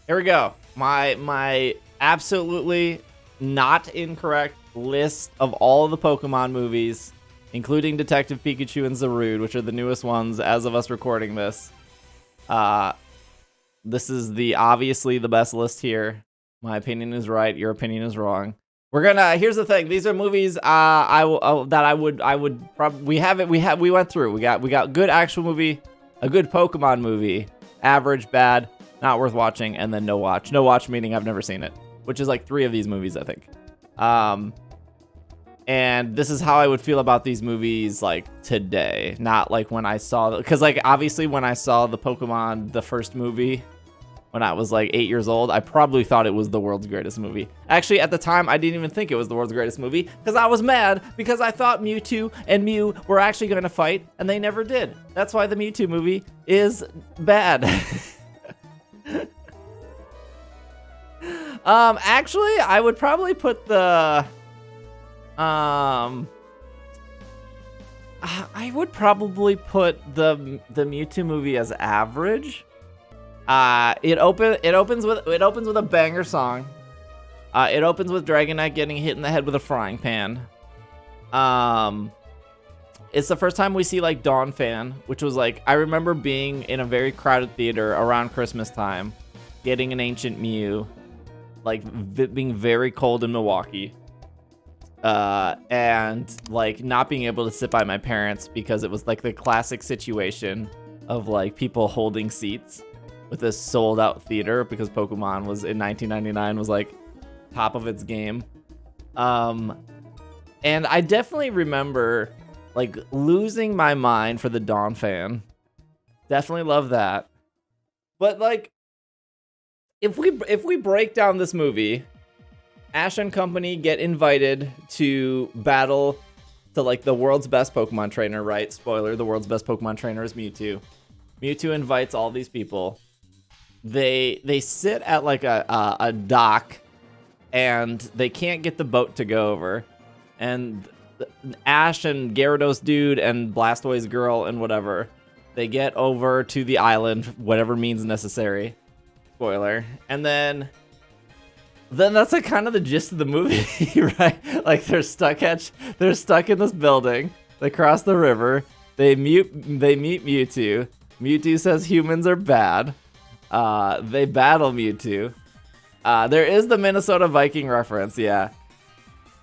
Here we go. My absolutely not incorrect list of all of the Pokemon movies, including Detective Pikachu and Zarude, which are the newest ones as of us recording this. This is obviously the best list here. My opinion is right. Your opinion is wrong. Here's the thing. These are movies we went through. We got good action movie, a good Pokemon movie, average, bad, not worth watching, and then no watch. No watch meaning I've never seen it, which is like 3 of these movies, I think. And this is how I would feel about these movies like today, not like when I saw, because like obviously when I saw the Pokemon, the first movie, when I was like 8 years old, I probably thought it was the world's greatest movie. Actually, at the time, I didn't even think it was the world's greatest movie because I was mad because I thought Mewtwo and Mew were actually going to fight and they never did. That's why the Mewtwo movie is bad. Actually, I would probably put the Mewtwo movie as average. It opens with a banger song. It opens with Dragonite getting hit in the head with a frying pan. It's the first time we see like Dawn Fan, which was like, I remember being in a very crowded theater around Christmas time, getting an ancient Mew, like being very cold in Milwaukee. And like not being able to sit by my parents because it was like the classic situation of like people holding seats with a sold out theater because Pokemon was in 1999 was like top of its game. And I definitely remember like losing my mind for the Dawn Fan. Definitely love that. But like if we break down this movie, Ash and company get invited to battle to like the world's best Pokemon trainer, right? Spoiler, the world's best Pokemon trainer is Mewtwo. Mewtwo invites all these people. They sit at like a dock and they can't get the boat to go over. And Ash and Gyarados dude and Blastoise girl and whatever, they get over to the island, whatever means necessary. Spoiler. And then that's like kind of the gist of the movie, right? Like they're stuck in this building. They cross the river. They meet Mewtwo. Mewtwo says humans are bad. They battle Mewtwo. There is the Minnesota Viking reference, yeah.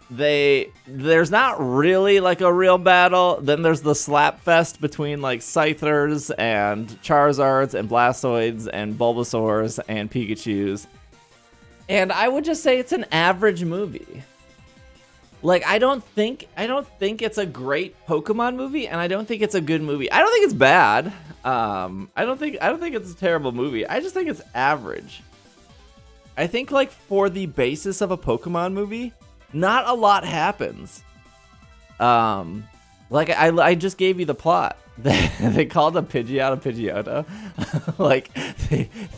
There's not really like a real battle. Then there's the slap fest between like Scythers and Charizards and Blastoids and Bulbasaurs and Pikachus. And I would just say it's an average movie. Like I don't think it's a great Pokemon movie, and I don't think it's a good movie. I don't think it's bad. I don't think it's a terrible movie. I just think it's average. I think like for the basis of a Pokemon movie, not a lot happens. Like I just gave you the plot. They called a Pidgeot a Pidgeotto. Like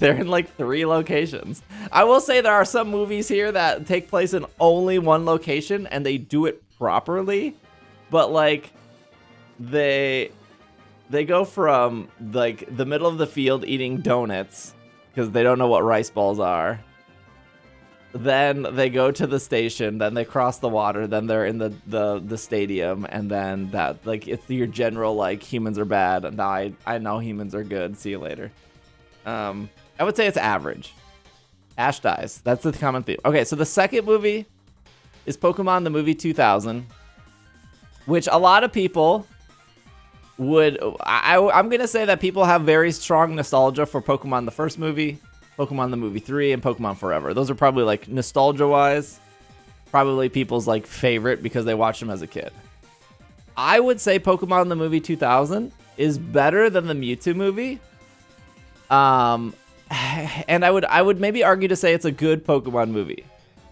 they're in like 3 locations. I will say there are some movies here that take place in only one location and they do it properly, but like they go from like the middle of the field eating donuts because they don't know what rice balls are. Then they go to the station, then they cross the water, then they're in the stadium, and then that like it's your general like humans are bad, and now I know humans are good. See you later. I would say it's average. Ash dies. That's the common theme. Okay, so the second movie is Pokemon the Movie 2000, which a lot of people would I'm gonna say that people have very strong nostalgia for Pokemon the first movie, Pokemon the Movie 3, and Pokemon Forever. Those are probably like nostalgia-wise, probably people's like favorite because they watched them as a kid. I would say Pokemon the Movie 2000 is better than the Mewtwo movie. And I would maybe argue to say it's a good Pokemon movie.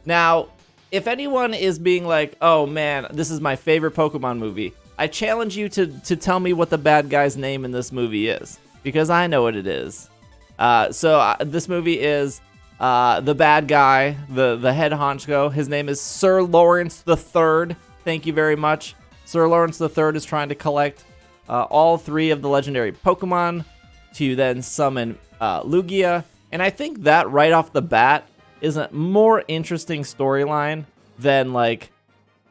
Now, if anyone is being like, "Oh man, this is my favorite Pokemon movie," I challenge you to tell me what the bad guy's name in this movie is, because I know what it is. This movie is the bad guy, the head honcho. His name is Sir Lawrence III. Thank you very much. Sir Lawrence III is trying to collect all 3 of the legendary Pokemon to then summon Lugia And I think that right off the bat is a more interesting storyline than like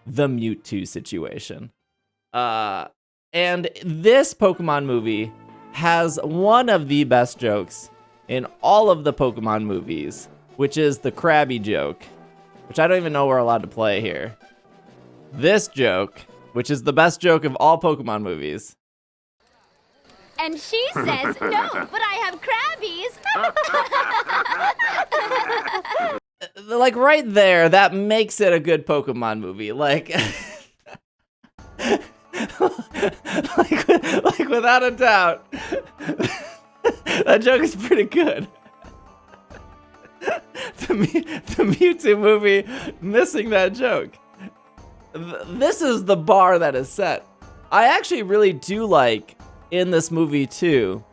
the Mewtwo situation. And this Pokemon movie has one of the best jokes in all of the Pokemon movies, which is the Krabby joke, which I don't even know we're allowed to play here. This joke, which is the best joke of all Pokemon movies. And she says, no, but I have Krabbies. Like right there, that makes it a good Pokemon movie. Like, like without a doubt, that joke is pretty good. The Mewtwo movie missing that joke. This is the bar that is set. I actually really do like in this movie too,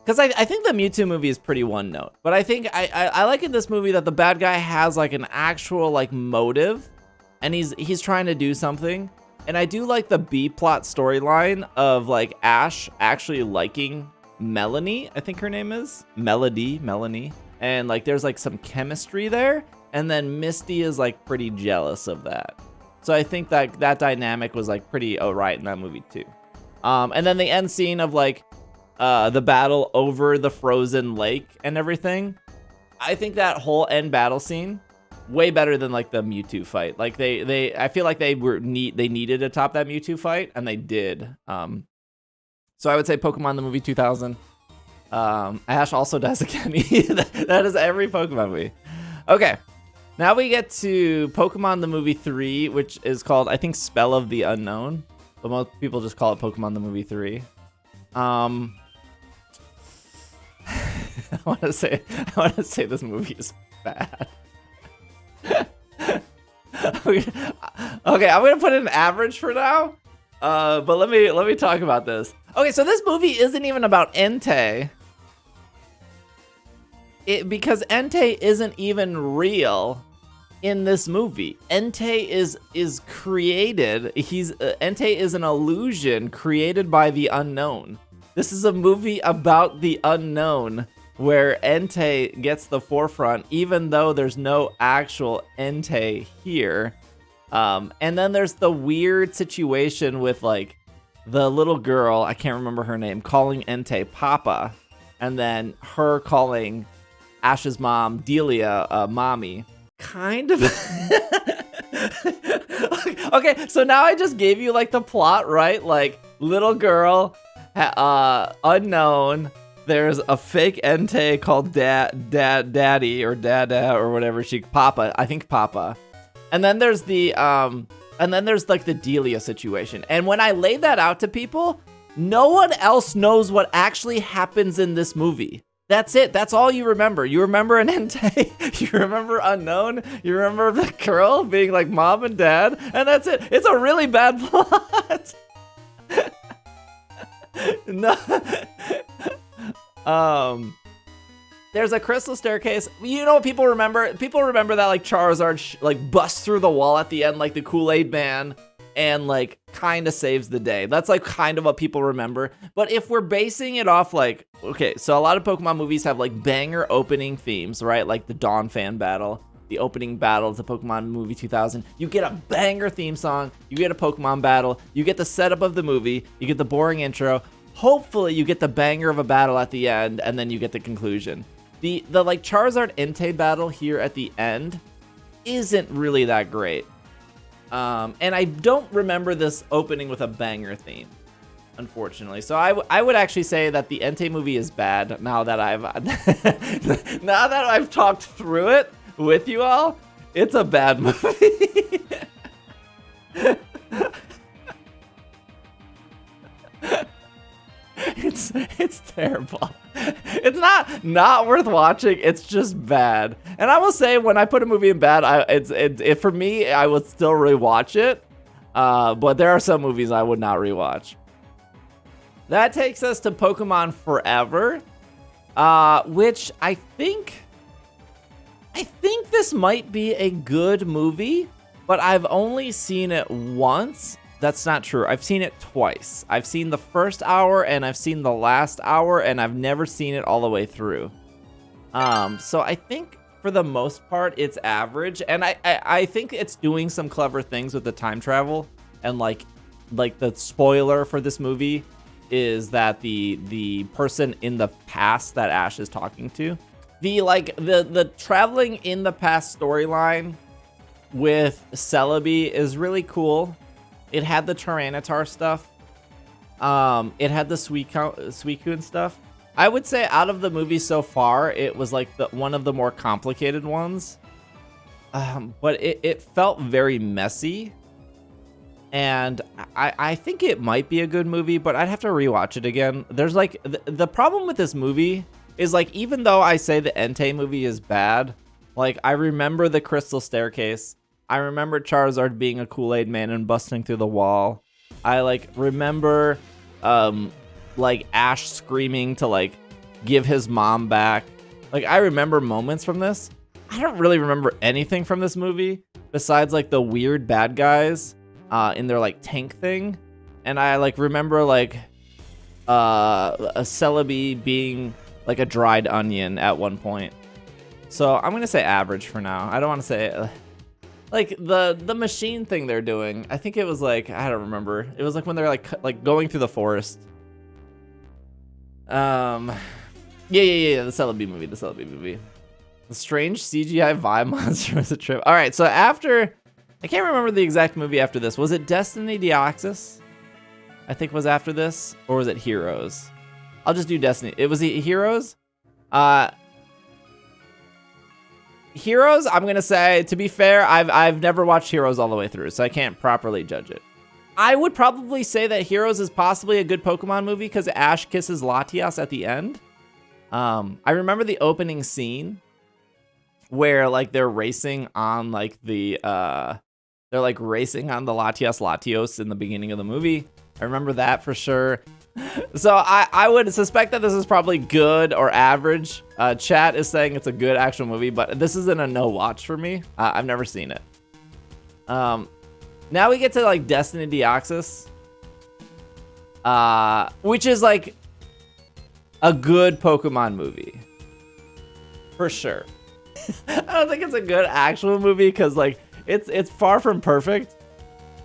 because I think the Mewtwo movie is pretty one note, but I think I like in this movie that the bad guy has like an actual like motive, and he's trying to do something. And I do like the B plot storyline of like Ash actually liking Melanie, I think her name is Melanie, and like there's like some chemistry there, and then Misty is like pretty jealous of that. So I think that dynamic was like pretty alright in that movie too. And then the end scene of like the battle over the frozen lake and everything. I think that whole end battle scene way better than like the Mewtwo fight. Like I feel like they needed to top that Mewtwo fight, and they did. So I would say Pokemon the movie 2000. Ash also dies again. That is every Pokemon movie. Okay. Now we get to Pokemon the movie 3, which is called, I think, Spell of the Unknown. But most people just call it Pokemon the movie 3. I want to say this movie is bad. Okay, I'm gonna put it in average for now. But let me talk about this. Okay, so this movie isn't even about Entei. Because Entei isn't even real in this movie. Entei is created. Entei is an illusion created by the unknown. This is a movie about the unknown, where Entei gets the forefront, even though there's no actual Entei here. And then there's the weird situation with like the little girl, I can't remember her name, calling Entei Papa, and then her calling Ash's mom, Delia, mommy. Kind of. Okay, so now I just gave you like the plot, right? Like little girl, unknown. There's a fake Entei called Daddy or Dada or whatever Papa. I think Papa. And then there's like the Delia situation. And when I laid that out to people, no one else knows what actually happens in this movie. That's it. That's all you remember. You remember an Entei, you remember unknown, you remember the girl being like mom and dad, and that's it. It's a really bad plot. No. There's a crystal staircase. You know what people remember? People remember that like Charizard like busts through the wall at the end like the Kool-Aid Man and like kind of saves the day. That's like kind of what people remember. But if we're basing it off like, okay, so a lot of Pokemon movies have like banger opening themes, right? Like the Dawn fan battle, the opening battle of the Pokemon movie 2000. You get a banger theme song, you get a Pokemon battle, you get the setup of the movie, you get the boring intro. Hopefully you get the banger of a battle at the end, and then you get the conclusion. The like Charizard Entei battle here at the end isn't really that great. And I don't remember this opening with a banger theme, unfortunately. So I would actually say that the Entei movie is bad now that I've talked through it with you all. It's a bad movie. It's terrible. It's not worth watching. It's just bad. And I will say, when I put a movie in bad, for me, I would still rewatch it. But there are some movies I would not rewatch. That takes us to Pokemon Forever, which I think this might be a good movie, but I've only seen it once. That's not true. I've seen it twice. I've seen the first hour and I've seen the last hour, and I've never seen it all the way through. So I think for the most part it's average, and I think it's doing some clever things with the time travel, and like the spoiler for this movie is that the person in the past that Ash is talking to, the traveling in the past storyline with Celebi is really cool. It had the Tyranitar stuff. It had the Suicune stuff. I would say out of the movie so far, it was like one of the more complicated ones. But it felt very messy. And I think it might be a good movie, but I'd have to rewatch it again. There's like, the problem with this movie is like, even though I say the Entei movie is bad, like I remember the Crystal Staircase. I remember Charizard being a Kool-Aid man and busting through the wall. I like remember like Ash screaming to like give his mom back. Like I remember moments from this. I don't really remember anything from this movie besides like the weird bad guys in their like tank thing. And I like remember like a Celebi being like a dried onion at one point. So I'm gonna say average for now. I don't want to say like the machine thing they're doing. I think it was like, I don't remember. It was like when they're like going through the forest. Yeah, the Celebi movie. The strange CGI vibe monster was a trip. All right, so after, I can't remember the exact movie after this. Was it Destiny Deoxys? I think was after this, or was it Heroes? I'll just do Destiny. It was Heroes. Heroes, I'm gonna say, to be fair, I've never watched Heroes all the way through, so I can't properly judge it. I would probably say that Heroes is possibly a good Pokemon movie because Ash kisses Latias at the end. I remember the opening scene where like they're racing on like the Latios in the beginning of the movie. I remember that for sure. So I would suspect that this is probably good or average. Chat is saying it's a good actual movie, but this isn't a no watch for me. I've never seen it. Now we get to like Destiny Deoxys, which is like a good Pokemon movie for sure. I don't think it's a good actual movie because like it's far from perfect.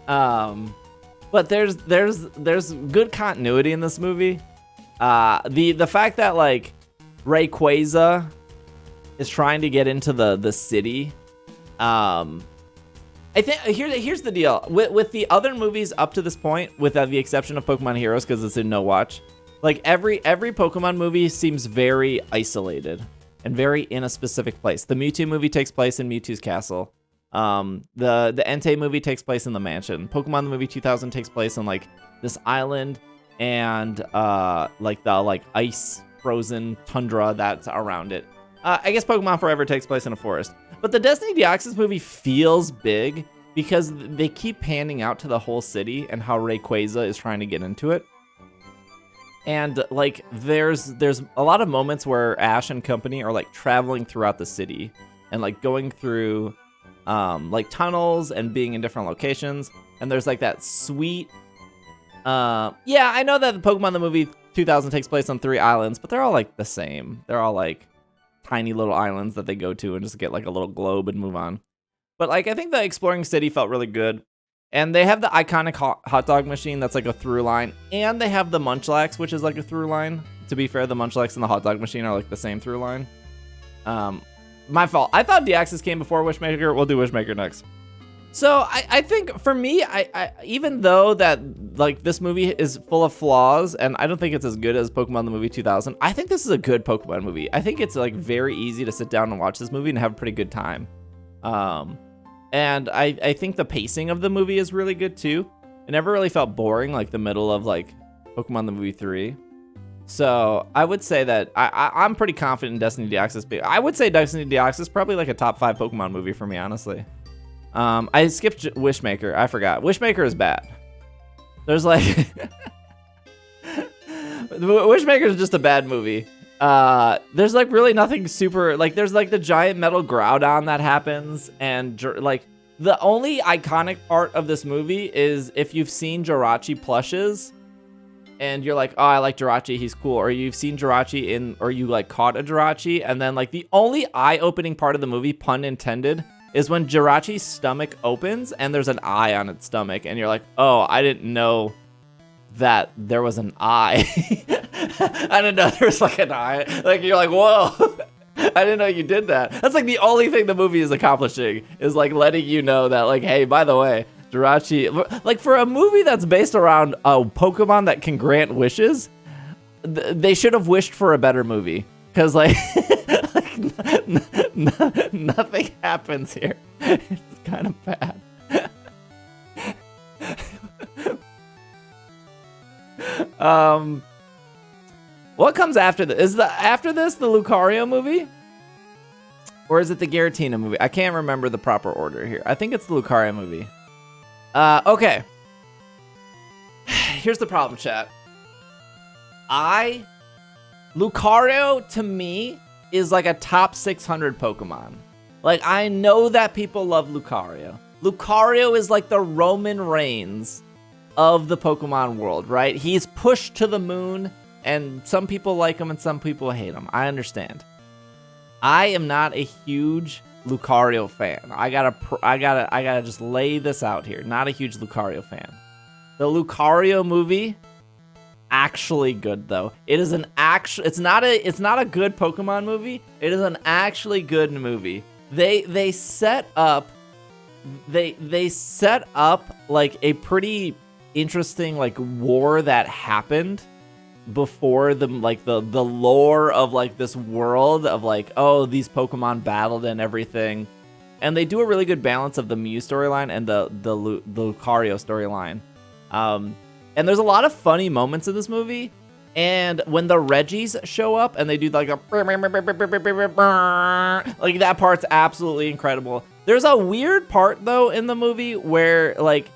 But there's good continuity in this movie. The fact that like Rayquaza is trying to get into the city. I think here's the deal with the other movies up to this point, with the exception of Pokemon Heroes because it's in no watch. Like every Pokemon movie seems very isolated and very in a specific place. The Mewtwo movie takes place in Mewtwo's castle. The Entei movie takes place in the mansion. Pokemon the movie 2000 takes place on like this island and like the like ice frozen tundra that's around it. I guess Pokemon Forever takes place in a forest. But the Destiny Deoxys movie feels big because they keep panning out to the whole city and how Rayquaza is trying to get into it. And like there's a lot of moments where Ash and company are like traveling throughout the city and like going through like tunnels and being in different locations. And there's like that sweet yeah, I know that the Pokemon the movie 2000 takes place on 3 islands, but they're all like the same. They're all like tiny little islands that they go to and just get like a little globe and move on. But like I think the exploring city felt really good. And they have the iconic hot dog machine that's like a through line. And they have the Munchlax, which is like a through line. To be fair, the Munchlax and the hot dog machine are like the same through line. My fault. I thought Deoxys came before Wishmaker. We'll do Wishmaker next. So I think for me, I even though that like this movie is full of flaws and I don't think it's as good as Pokemon the movie 2000, I think this is a good Pokemon movie. I think it's like very easy to sit down and watch this movie and have a pretty good time. And I think the pacing of the movie is really good too. It never really felt boring like the middle of like Pokemon the movie 3. So I would say that I'm pretty confident in Destiny Deoxys. I would say Destiny Deoxys is probably like a top 5 Pokemon movie for me, honestly. I skipped Wishmaker. I forgot. Wishmaker is bad. There's like Wishmaker is just a bad movie. There's like really nothing super, like there's like the giant metal Groudon that happens, and like the only iconic part of this movie is if you've seen Jirachi plushes and you're like, oh, I like Jirachi, he's cool, or you've seen Jirachi or you like caught a Jirachi, and then like the only eye-opening part of the movie, pun intended, is when Jirachi's stomach opens and there's an eye on its stomach, and you're like, oh, I didn't know that there was an eye. I didn't know there was like an eye. Like, you're like, whoa. I didn't know you did that. That's like the only thing the movie is accomplishing, is like letting you know that, like, hey, by the way, Jirachi, like, for a movie that's based around a Pokemon that can grant wishes, they should have wished for a better movie. Because, like, nothing happens here. It's kind of bad. What comes after this? Is after this the Lucario movie? Or is it the Giratina movie? I can't remember the proper order here. I think it's the Lucario movie. Okay. Here's the problem, chat. Lucario, to me, is like a top 600 Pokemon. Like, I know that people love Lucario. Lucario is like the Roman Reigns of the Pokemon world, right? He's pushed to the moon, and some people like him and some people hate him. I understand. I am not a huge Lucario fan. I gotta just lay this out here. Not a huge Lucario fan. The Lucario movie, actually good though. It is it's not a good Pokemon movie. It is an actually good movie. They set up like a pretty interesting like war that happened before the lore of like this world of like, oh, these Pokemon battled and everything, and they do a really good balance of the Mew storyline and the Lucario storyline. And there's a lot of funny moments in this movie, and when the Reggies show up and they do like a like, that part's absolutely incredible. There's a weird part though in the movie where like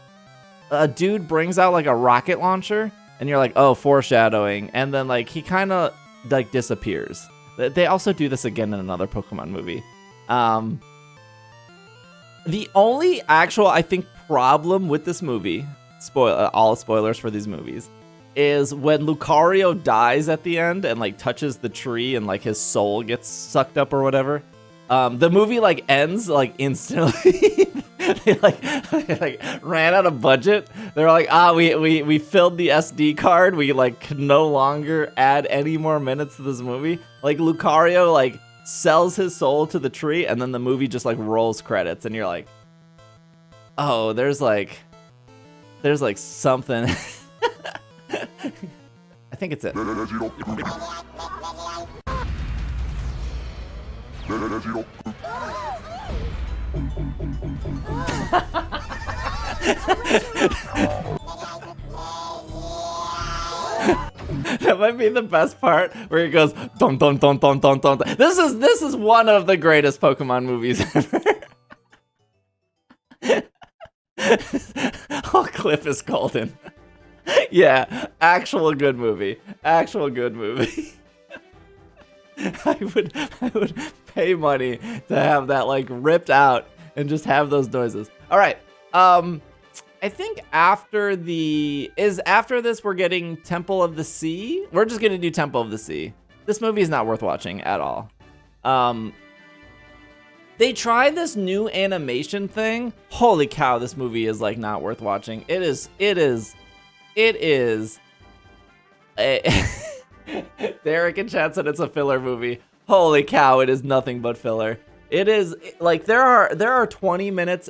a dude brings out like a rocket launcher, and you're like, oh, foreshadowing, and then like he kind of like disappears. They also do this again in another Pokemon movie. The only actual, I think, problem with this movie, all spoilers for these movies, is when Lucario dies at the end and like touches the tree and like his soul gets sucked up or whatever. The movie like ends like instantly. They like ran out of budget. They're like, we filled the SD card. We like can no longer add any more minutes to this movie. Like, Lucario like sells his soul to the tree, and then the movie just like rolls credits, and you're like, oh, there's like something. I think it's it. That might be the best part, where he goes dun dun dun dun dun dun. This is one of the greatest Pokemon movies ever. Oh, Cliff is golden. Yeah, actual good movie. Actual good movie. I would pay money to have that like ripped out and just have those noises. All right. I think after this we're getting Temple of the Sea. We're just gonna do Temple of the Sea. This movie is not worth watching at all. They tried this new animation thing. Holy cow, this movie is like not worth watching. It is. Derek in chat said it's a filler movie. Holy cow, it is nothing but filler. It is like there are 20-minute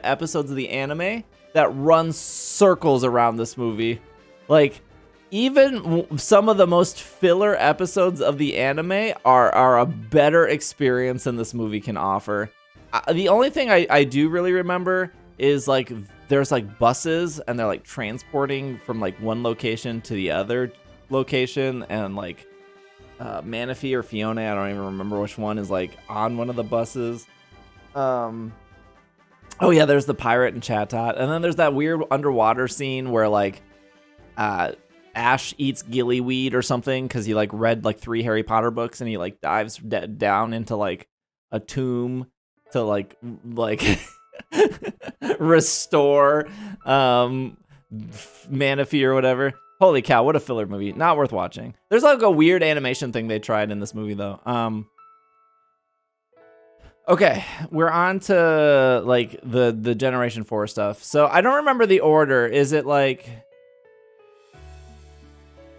episodes of the anime that run circles around this movie. Like, even some of the most filler episodes of the anime are a better experience than this movie can offer. The only thing I do really remember is like there's like buses, and they're like transporting from like one location to the other location, and like Manaphy or Fiona, I don't even remember which one, is like on one of the buses. Oh yeah, there's the pirate and Chatot, and then there's that weird underwater scene where like Ash eats gillyweed or something because he like read like 3 Harry Potter books, and he like dives down into like a tomb to like restore Manaphy or whatever. Holy cow, what a filler movie. Not worth watching. There's like a weird animation thing they tried in this movie though. Okay, we're on to like the Generation 4 stuff. So I don't remember the order. Is it Darkrai,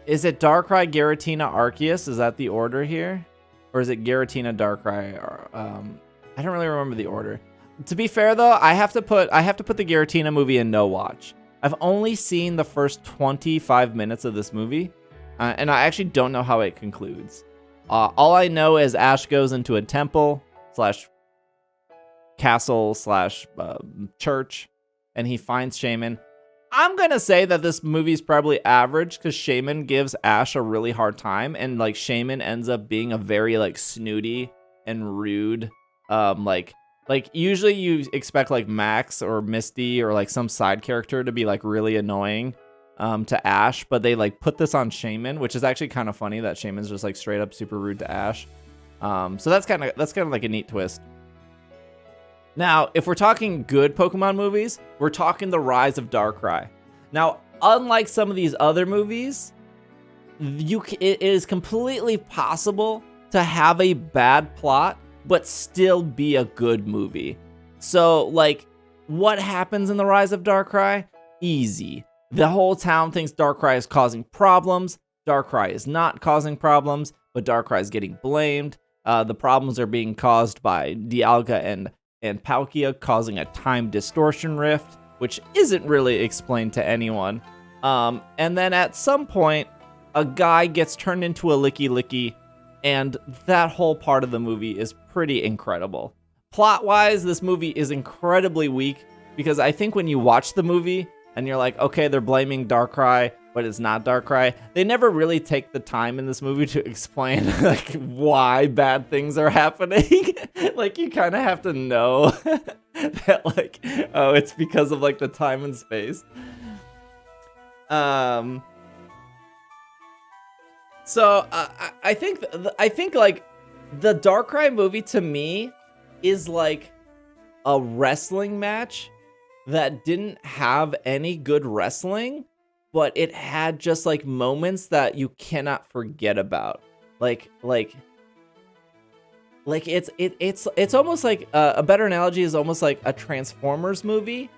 Giratina, Arceus? Is that the order here? Or is it Giratina, Darkrai? I don't really remember the order. To be fair though, I have to put the Giratina movie in no watch. I've only seen the first 25 minutes of this movie, and I actually don't know how it concludes. All I know is Ash goes into a temple / castle / church, and he finds Shaman. I'm gonna say that this movie's probably average because Shaman gives Ash a really hard time, and like Shaman ends up being a very like snooty and rude, like usually you expect like Max or Misty or like some side character to be like really annoying to Ash, but they like put this on Shaman, which is actually kind of funny that Shaman's just like straight up super rude to Ash. So that's kind of like a neat twist. Now, if we're talking good Pokemon movies, we're talking the Rise of Darkrai. Now, unlike some of these other movies, it is completely possible to have a bad plot but still be a good movie. So, like, what happens in the Rise of Darkrai? Easy. The whole town thinks Darkrai is causing problems. Darkrai is not causing problems, but Darkrai is getting blamed. The problems are being caused by Dialga and Palkia, causing a time distortion rift, which isn't really explained to anyone. And then at some point, a guy gets turned into a Licky, and that whole part of the movie is pretty incredible. Plot-wise, this movie is incredibly weak because I think when you watch the movie and you're like, okay, they're blaming Darkrai, but it's not Darkrai, they never really take the time in this movie to explain like why bad things are happening. Like you kind of have to know that like, oh, it's because of like the time and space. So I think like the Darkrai movie to me is like a wrestling match that didn't have any good wrestling, but it had just like moments that you cannot forget about. Like it's almost like a better analogy is almost like a Transformers movie.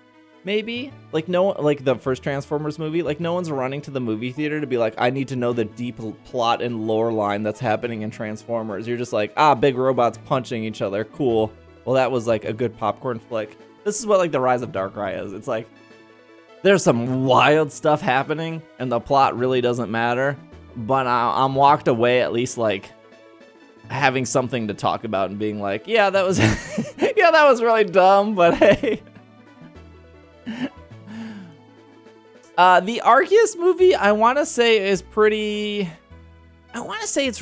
Maybe like like the first Transformers movie, like no one's running to the movie theater to be like, I need to know the deep plot and lore line that's happening in Transformers. You're just like, big robots punching each other. Cool. Well, that was like a good popcorn flick. This is what like the Rise of Darkrai is. It's like there's some wild stuff happening and the plot really doesn't matter, but I'm walked away at least like having something to talk about and being like, yeah, that was that was really dumb, but hey. The Arceus movie, I want to say it's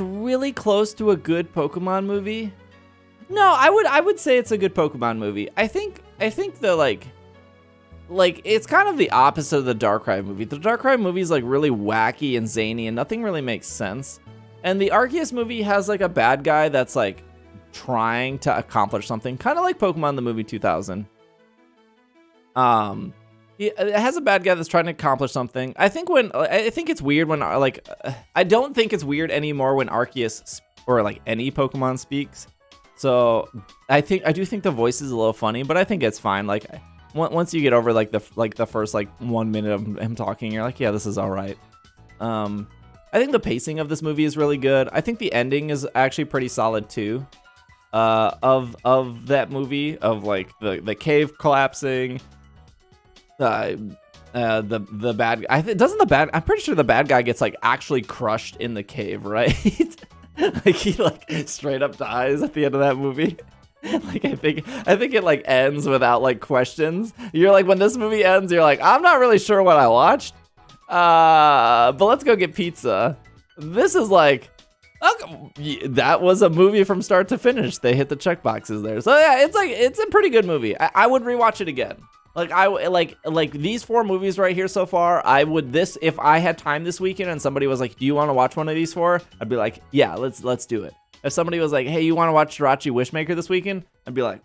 really close to a good Pokemon movie. No, I would say it's a good Pokemon movie. I think the like it's kind of the opposite of the Darkrai movie. The Darkrai movie is like really wacky and zany and nothing really makes sense. And the Arceus movie has like a bad guy that's like trying to accomplish something, kind of like Pokemon the movie 2000. It has a bad guy that's trying to accomplish something. I think it's weird when like I don't think it's weird anymore when Arceus or like any Pokemon speaks. So I do think the voice is a little funny, but I think it's fine. Like once you get over like the first like 1 minute of him talking, you're like, yeah, this is all right. I think the pacing of this movie is really good. I think the ending is actually pretty solid too. Of that movie, of like the cave collapsing. The bad guy, I'm pretty sure the bad guy gets like actually crushed in the cave, right? Like he like straight up dies at the end of that movie. Like I think it like ends without like questions. You're like, when this movie ends, you're like, I'm not really sure what I watched. But let's go get pizza. This is like, okay, that was a movie from start to finish. They hit the checkboxes there. So yeah, it's a pretty good movie. I would rewatch it again. Like like these 4 movies right here so far, if I had time this weekend and somebody was like, do you want to watch one of these 4? I'd be like, yeah, let's do it. If somebody was like, hey, you want to watch Jirachi Wishmaker this weekend? I'd be like,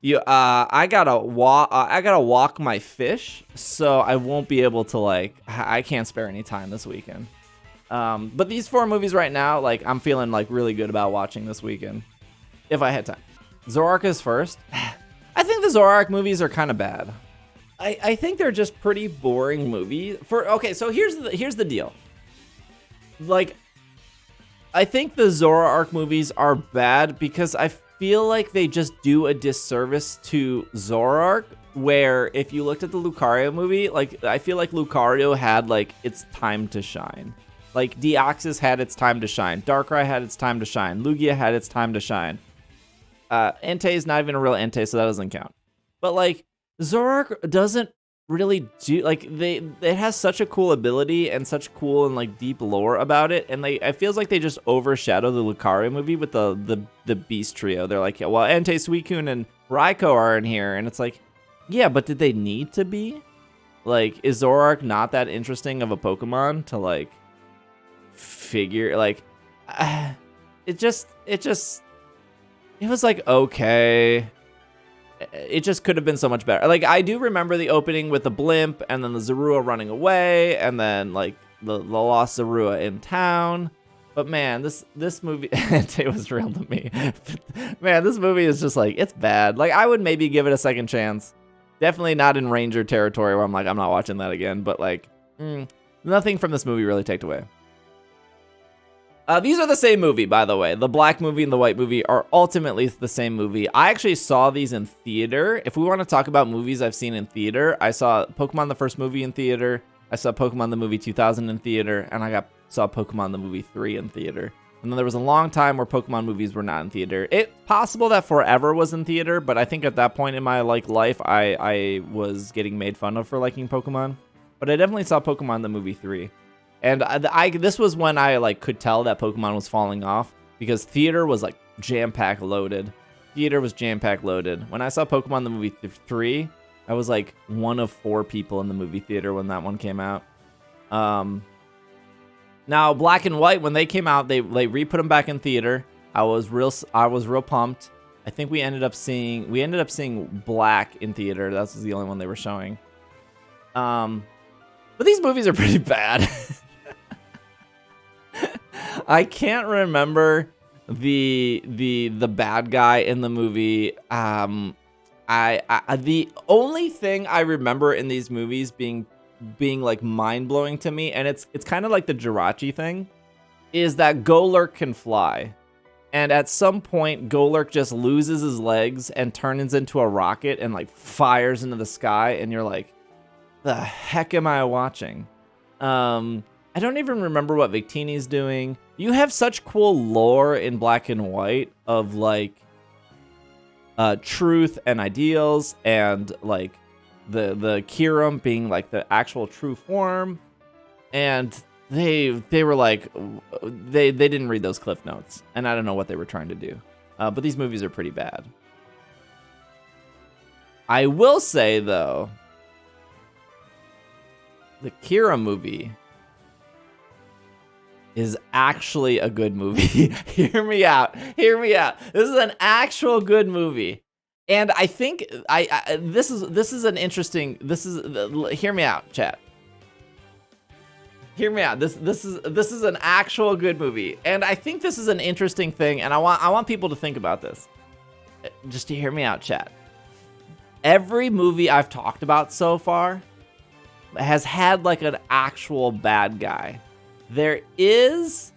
I gotta walk my fish, so I won't be able to I can't spare any time this weekend. But these 4 movies right now, I'm feeling really good about watching this weekend, if I had time. Zoroark is first. I think the Zoroark movies are kind of bad. I think they're just pretty boring movies. So here's the deal. I think the Zoroark movies are bad because I feel like they just do a disservice to Zoroark, where if you looked at the Lucario movie, I feel like Lucario had its time to shine. Deoxys had its time to shine. Darkrai had its time to shine. Lugia had its time to shine. Entei is not even a real Entei, so that doesn't count. But Zoroark doesn't really do it has such a cool ability and such cool and deep lore about it, and it feels like they just overshadow the Lucario movie with the Beast Trio. They're yeah, well, Entei, Suicune, and Raikou are in here, and it's yeah, but did they need to be? Is Zoroark not that interesting of a Pokemon to figure? It was okay. It just could have been so much better. I do remember the opening with the blimp and then the Zarude running away and then the lost Zarude in town. But man, this movie, it was real to me. Man, this movie is just it's bad. I would maybe give it a second chance. Definitely not in Ranger territory where I'm I'm not watching that again. But nothing from this movie really takes away. These are the same movie, by the way. The black movie and the white movie are ultimately the same movie. I actually saw these in theater. If we want to talk about movies I've seen in theater, I saw Pokemon the first movie in theater. I saw Pokemon the movie 2000 in theater, and I saw Pokemon the movie 3 in theater. And then there was a long time where Pokemon movies were not in theater. It's possible that Forever was in theater, but I think at that point in my life, I was getting made fun of for liking Pokemon. But I definitely saw Pokemon the movie 3. And this was when I could tell that Pokemon was falling off because theater was jam-packed loaded. Theater was jam-packed loaded. When I saw Pokemon the movie 3, I was one of 4 people in the movie theater when that one came out. Now Black and White, when they came out, they re-put them back in theater. I was real pumped. I think we ended up seeing Black in theater. That was the only one they were showing. But these movies are pretty bad. I can't remember the bad guy in the movie. The only thing I remember in these movies being mind blowing to me, and it's kind of like the Jirachi thing, is that Golurk can fly, and at some point Golurk just loses his legs and turns into a rocket and fires into the sky, and you're the heck am I watching? I don't even remember what Victini's doing. You have such cool lore in Black and White of truth and ideals and the Kyurem being the actual true form, and they were they didn't read those cliff notes, and I don't know what they were trying to do. But these movies are pretty bad. I will say though, the Kira movie is actually a good movie. Hear me out. This is an actual good movie. And I think this is an interesting, hear me out, chat. Hear me out. This is an actual good movie. And I think this is an interesting thing, and I want people to think about this. Just to hear me out, chat. Every movie I've talked about so far has had an actual bad guy. There is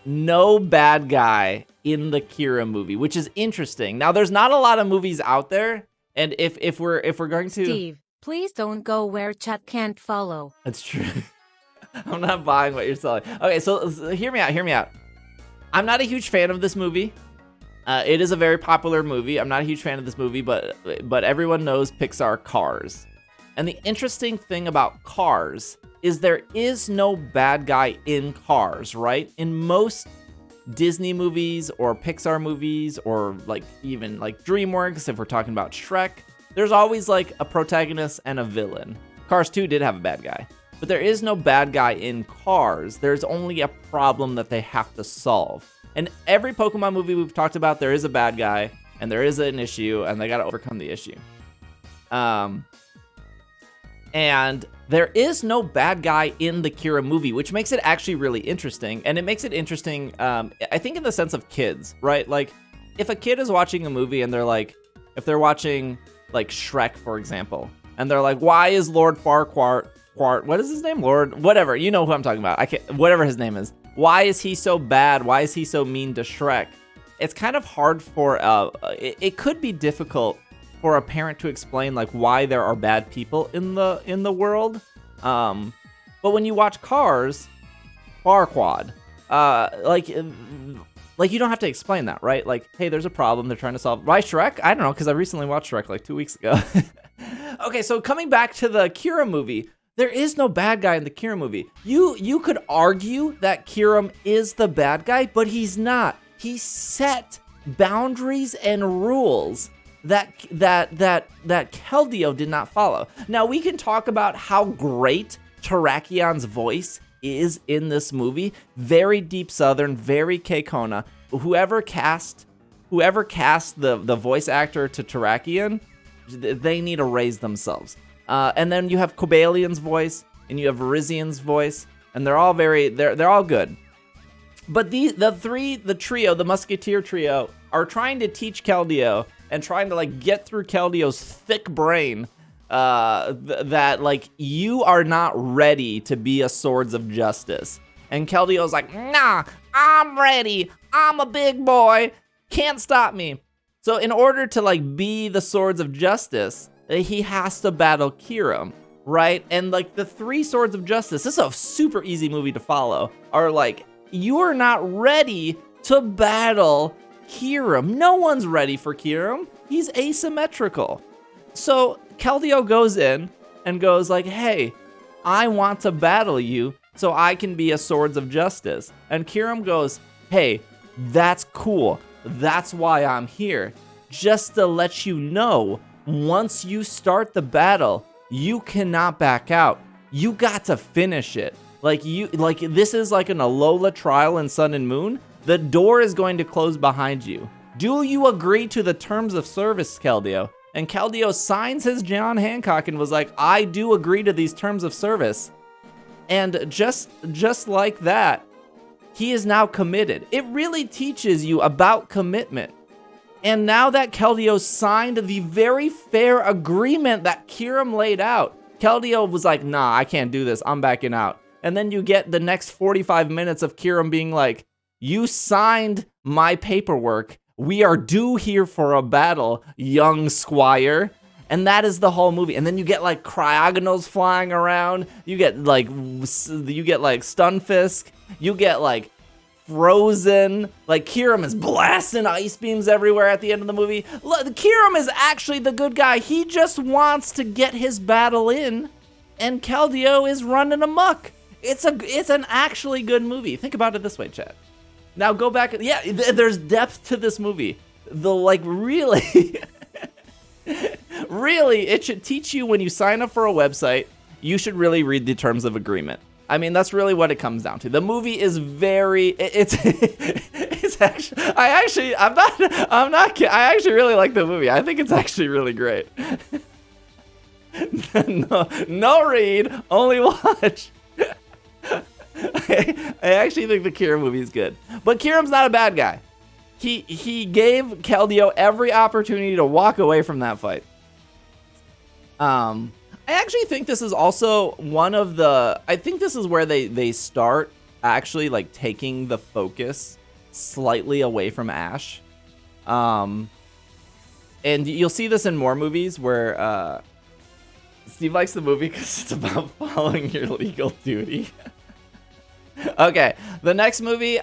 no bad guy in the Kira movie, which is interesting. Now, there's not a lot of movies out there, and if we're going to Steve, please don't go where chat can't follow. That's true. I'm not buying what you're selling. Okay, so hear me out. I'm not a huge fan of this movie. It is a very popular movie. I'm not a huge fan of this movie, but everyone knows Pixar Cars. And the interesting thing about Cars is there is no bad guy in Cars, right? In most Disney movies or Pixar movies or even DreamWorks, if we're talking about Shrek, there's always a protagonist and a villain. Cars 2 did have a bad guy, but there is no bad guy in Cars. There's only a problem that they have to solve. And every Pokemon movie we've talked about, there is a bad guy, and there is an issue, and they got to overcome the issue. And there is no bad guy in the Kira movie, which makes it actually really interesting. And it makes it interesting, I think, in the sense of kids, right? Like, if a kid is watching a movie and they're like, if they're watching like Shrek, for example, and they're like, why is Lord Farquhar, what is his name? Lord, whatever, you know who I'm talking about. Whatever his name is. Why is he so bad? Why is he so mean to Shrek? It's kind of hard for, it could be difficult for a parent to explain like why there are bad people in the world. But when you watch Cars, Farquaad, like you don't have to explain that, right? Like, hey, there's a problem they're trying to solve. Why Shrek? I don't know, because I recently watched Shrek like 2 weeks ago. Okay, so coming back to the Kira movie, there is no bad guy in the Kira movie. You could argue that Kiram is the bad guy, but he's not. He set boundaries and rules that Keldeo did not follow. Now, we can talk about how great Terrakion's voice is in this movie. Very deep Southern, very Keikona. Whoever cast the voice actor to Terrakion, they need to raise themselves. And then you have Cobalian's voice, and you have Rizian's voice, and they're all good. But the trio, the Musketeer trio, are trying to teach Keldeo and trying to like get through Keldeo's thick brain that like you are not ready to be a Swords of Justice. And Keldeo's like, nah, I'm ready. I'm a big boy. Can't stop me. So in order to like be the Swords of Justice, he has to battle Kiram, right? And like the 3 Swords of Justice, this is a super easy movie to follow, are like, you are not ready to battle Kiram. No one's ready for Kiram. He's asymmetrical. So Keldeo goes in and goes like, hey, I want to battle you so I can be a Swords of Justice. And Kiram goes, hey, that's cool. That's why I'm here. Just to let you know, once you start the battle, you cannot back out. You got to finish it. This is like an Alola trial in Sun and Moon. The door is going to close behind you. Do you agree to the terms of service, Keldeo? And Keldeo signs his John Hancock and was like, I do agree to these terms of service. And just like that, he is now committed. It really teaches you about commitment. And now that Keldeo signed the very fair agreement that Kiram laid out, Keldeo was like, nah, I can't do this. I'm backing out. And then you get the next 45 minutes of Kiram being like, you signed my paperwork. We are due here for a battle, young squire. And that is the whole movie. And then you get like Cryogonals flying around. You get like Stunfisk. You get like Frozen. Like Kiram is blasting ice beams everywhere at the end of the movie. Look, Kiram is actually the good guy. He just wants to get his battle in. And Keldeo is running amok. It's an actually good movie. Think about it this way, chat. Now go back. Yeah, there's depth to this movie. Really, really, it should teach you when you sign up for a website, you should really read the terms of agreement. I mean, that's really what it comes down to. The movie is it's actually, I'm not kidding. I actually really like the movie. I think it's actually really great. No read, only watch. I actually think the Kira movie is good. But Kiram's not a bad guy. He gave Keldeo every opportunity to walk away from that fight. I actually think this is also one of the... I think this is where they start actually like taking the focus slightly away from Ash. And you'll see this in more movies where Steve likes the movie because it's about following your legal duty. Okay, the next movie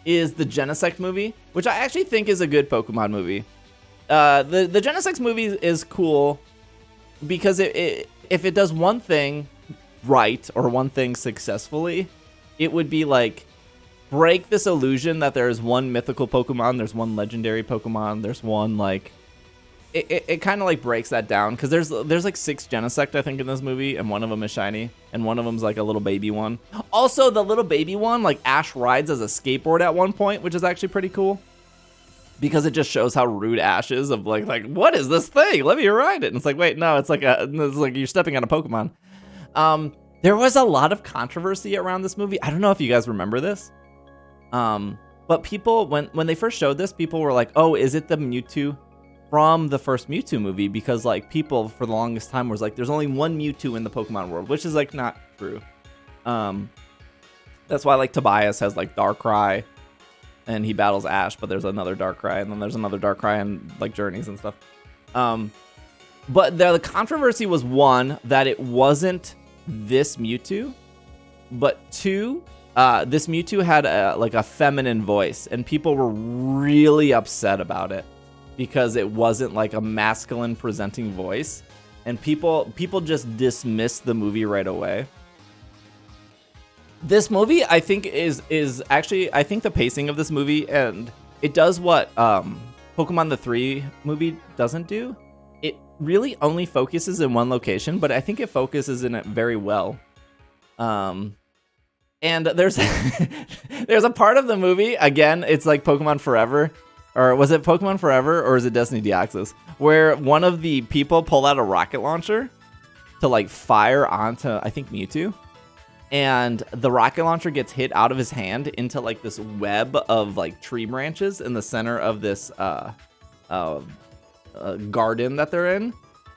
is the Genesect movie, which I actually think is a good Pokemon movie. The Genesect movie is cool because if it does one thing right or one thing successfully, it would be like break this illusion that there's one mythical Pokemon, there's one legendary Pokemon, there's one like... It kind of like breaks that down because there's like 6 Genesect I think in this movie, and one of them is shiny and one of them's like a little baby one. Also, the little baby one, like Ash rides as a skateboard at one point, which is actually pretty cool. because it just shows how rude Ash is of like what is this thing? Let me ride it. And it's like, wait, no, it's like you're stepping on a Pokemon. There was a lot of controversy around this movie. I don't know if you guys remember this. But people, when they first showed this, people were like, oh, is it the Mewtwo from the first Mewtwo movie? Because like people for the longest time was like, there's only one Mewtwo in the Pokemon world, which is like not true. That's why like Tobias has like Darkrai and he battles Ash, but there's another Darkrai, and then there's another Darkrai and like Journeys and stuff. But the controversy was, one, that it wasn't this Mewtwo, but two, this Mewtwo had a feminine voice, and people were really upset about it because it wasn't like a masculine presenting voice, and people just dismissed the movie right away. This movie, I think, is actually, I think the pacing of this movie, and it does what Pokemon the 3 movie doesn't do. It really only focuses in one location, but I think it focuses in it very well. And there's there's a part of the movie, again, it's like Pokemon Forever, or was it Pokemon Forever, or is it Destiny Deoxys, where one of the people pull out a rocket launcher to like fire onto, I think, Mewtwo. And the rocket launcher gets hit out of his hand into like this web of like tree branches in the center of this garden that they're in.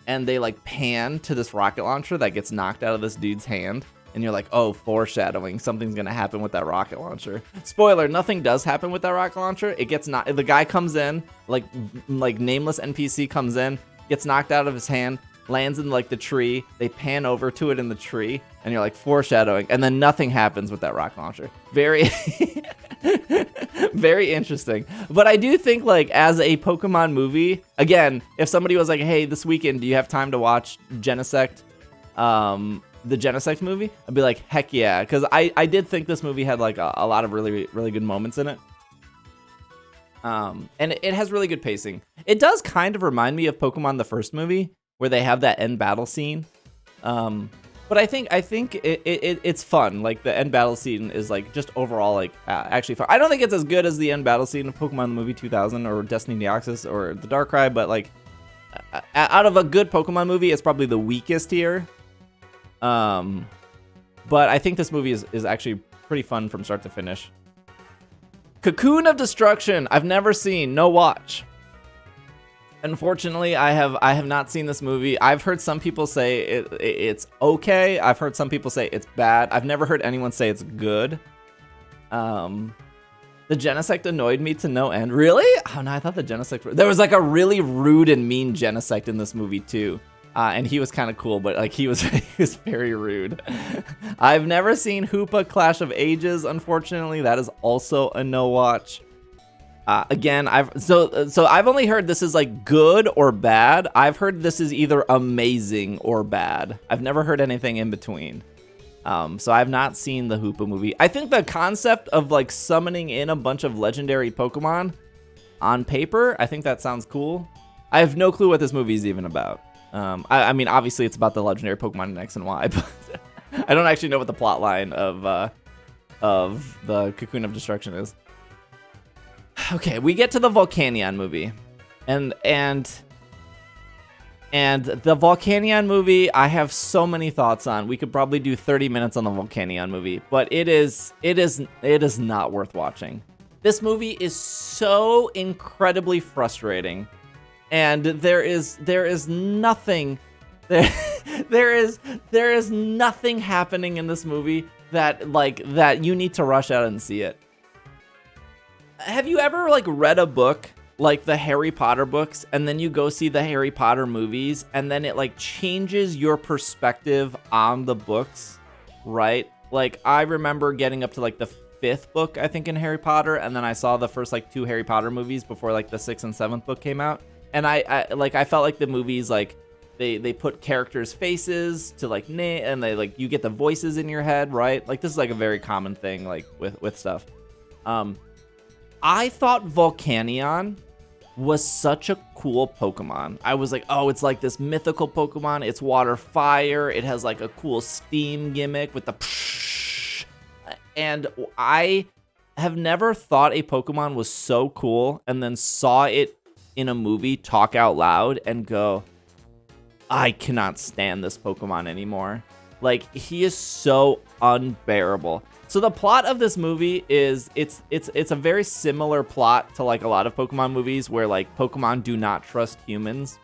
And they like pan to this rocket launcher that gets knocked out of this dude's hand. And you're like, oh, foreshadowing, something's gonna happen with that rocket launcher. Spoiler, nothing does happen with that rocket launcher. It gets knocked. The guy comes in, like nameless NPC comes in, gets knocked out of his hand, lands in like the tree. They pan over to it in the tree, and you're like, foreshadowing, and then nothing happens with that rocket launcher. Very very interesting. But I do think, like, as a Pokemon movie, again, if somebody was like, hey, this weekend do you have time to watch Genesect, the Genesect movie, I'd be like, heck yeah, because I did think this movie had like a lot of really, really good moments in it. And it has really good pacing. It does kind of remind me of Pokemon the first movie, where they have that end battle scene. But I think it's fun. Like, the end battle scene is like just overall like actually fun. I don't think it's as good as the end battle scene of Pokemon the movie 2000 or Destiny Deoxys or the Darkrai, but like out of a good Pokemon movie, it's probably the weakest here. But I think this movie is actually pretty fun from start to finish. Cocoon of Destruction, I've never seen, no watch. Unfortunately, I have not seen this movie. I've heard some people say it's okay. I've heard some people say it's bad. I've never heard anyone say it's good. The Genesect annoyed me to no end. Really? Oh no, I thought the Genesect... There was like a really rude and mean Genesect in this movie too. And he was kind of cool, but like he was very rude. I've never seen Hoopa Clash of Ages, unfortunately. That is also a no watch. Again, I've only heard this is like good or bad. I've heard this is either amazing or bad. I've never heard anything in between. So I've not seen the Hoopa movie. I think the concept of like summoning in a bunch of legendary Pokemon on paper, I think that sounds cool. I have no clue what this movie is even about. I mean, obviously it's about the legendary Pokemon in X and Y, but I don't actually know what the plot line of the Cocoon of Destruction is. Okay, we get to the Volcanion movie, and the Volcanion movie, I have so many thoughts on. We could probably do 30 minutes on the Volcanion movie, but it is not worth watching. This movie is so incredibly frustrating, and there is nothing happening in this movie that you need to rush out and see it. Have you ever like read a book like the Harry Potter books, and then you go see the Harry Potter movies, and then it like changes your perspective on the books, right? Like, I remember getting up to like the 5th book, I think, in Harry Potter, and then I saw the first like 2 Harry Potter movies before like the 6th and 7th book came out, and I felt like the movies, like they put characters' faces to like and they like you get the voices in your head, right? Like, this is like a very common thing like with stuff. I thought Volcanion was such a cool Pokemon. I was like, oh, it's like this mythical Pokemon. It's water fire. It has like a cool steam gimmick with the psh. And I have never thought a Pokemon was so cool and then saw it in a movie talk out loud and go, I cannot stand this Pokemon anymore. Like, he is so unbearable. So the plot of this movie is it's a very similar plot to like a lot of Pokemon movies where like Pokemon do not trust humans.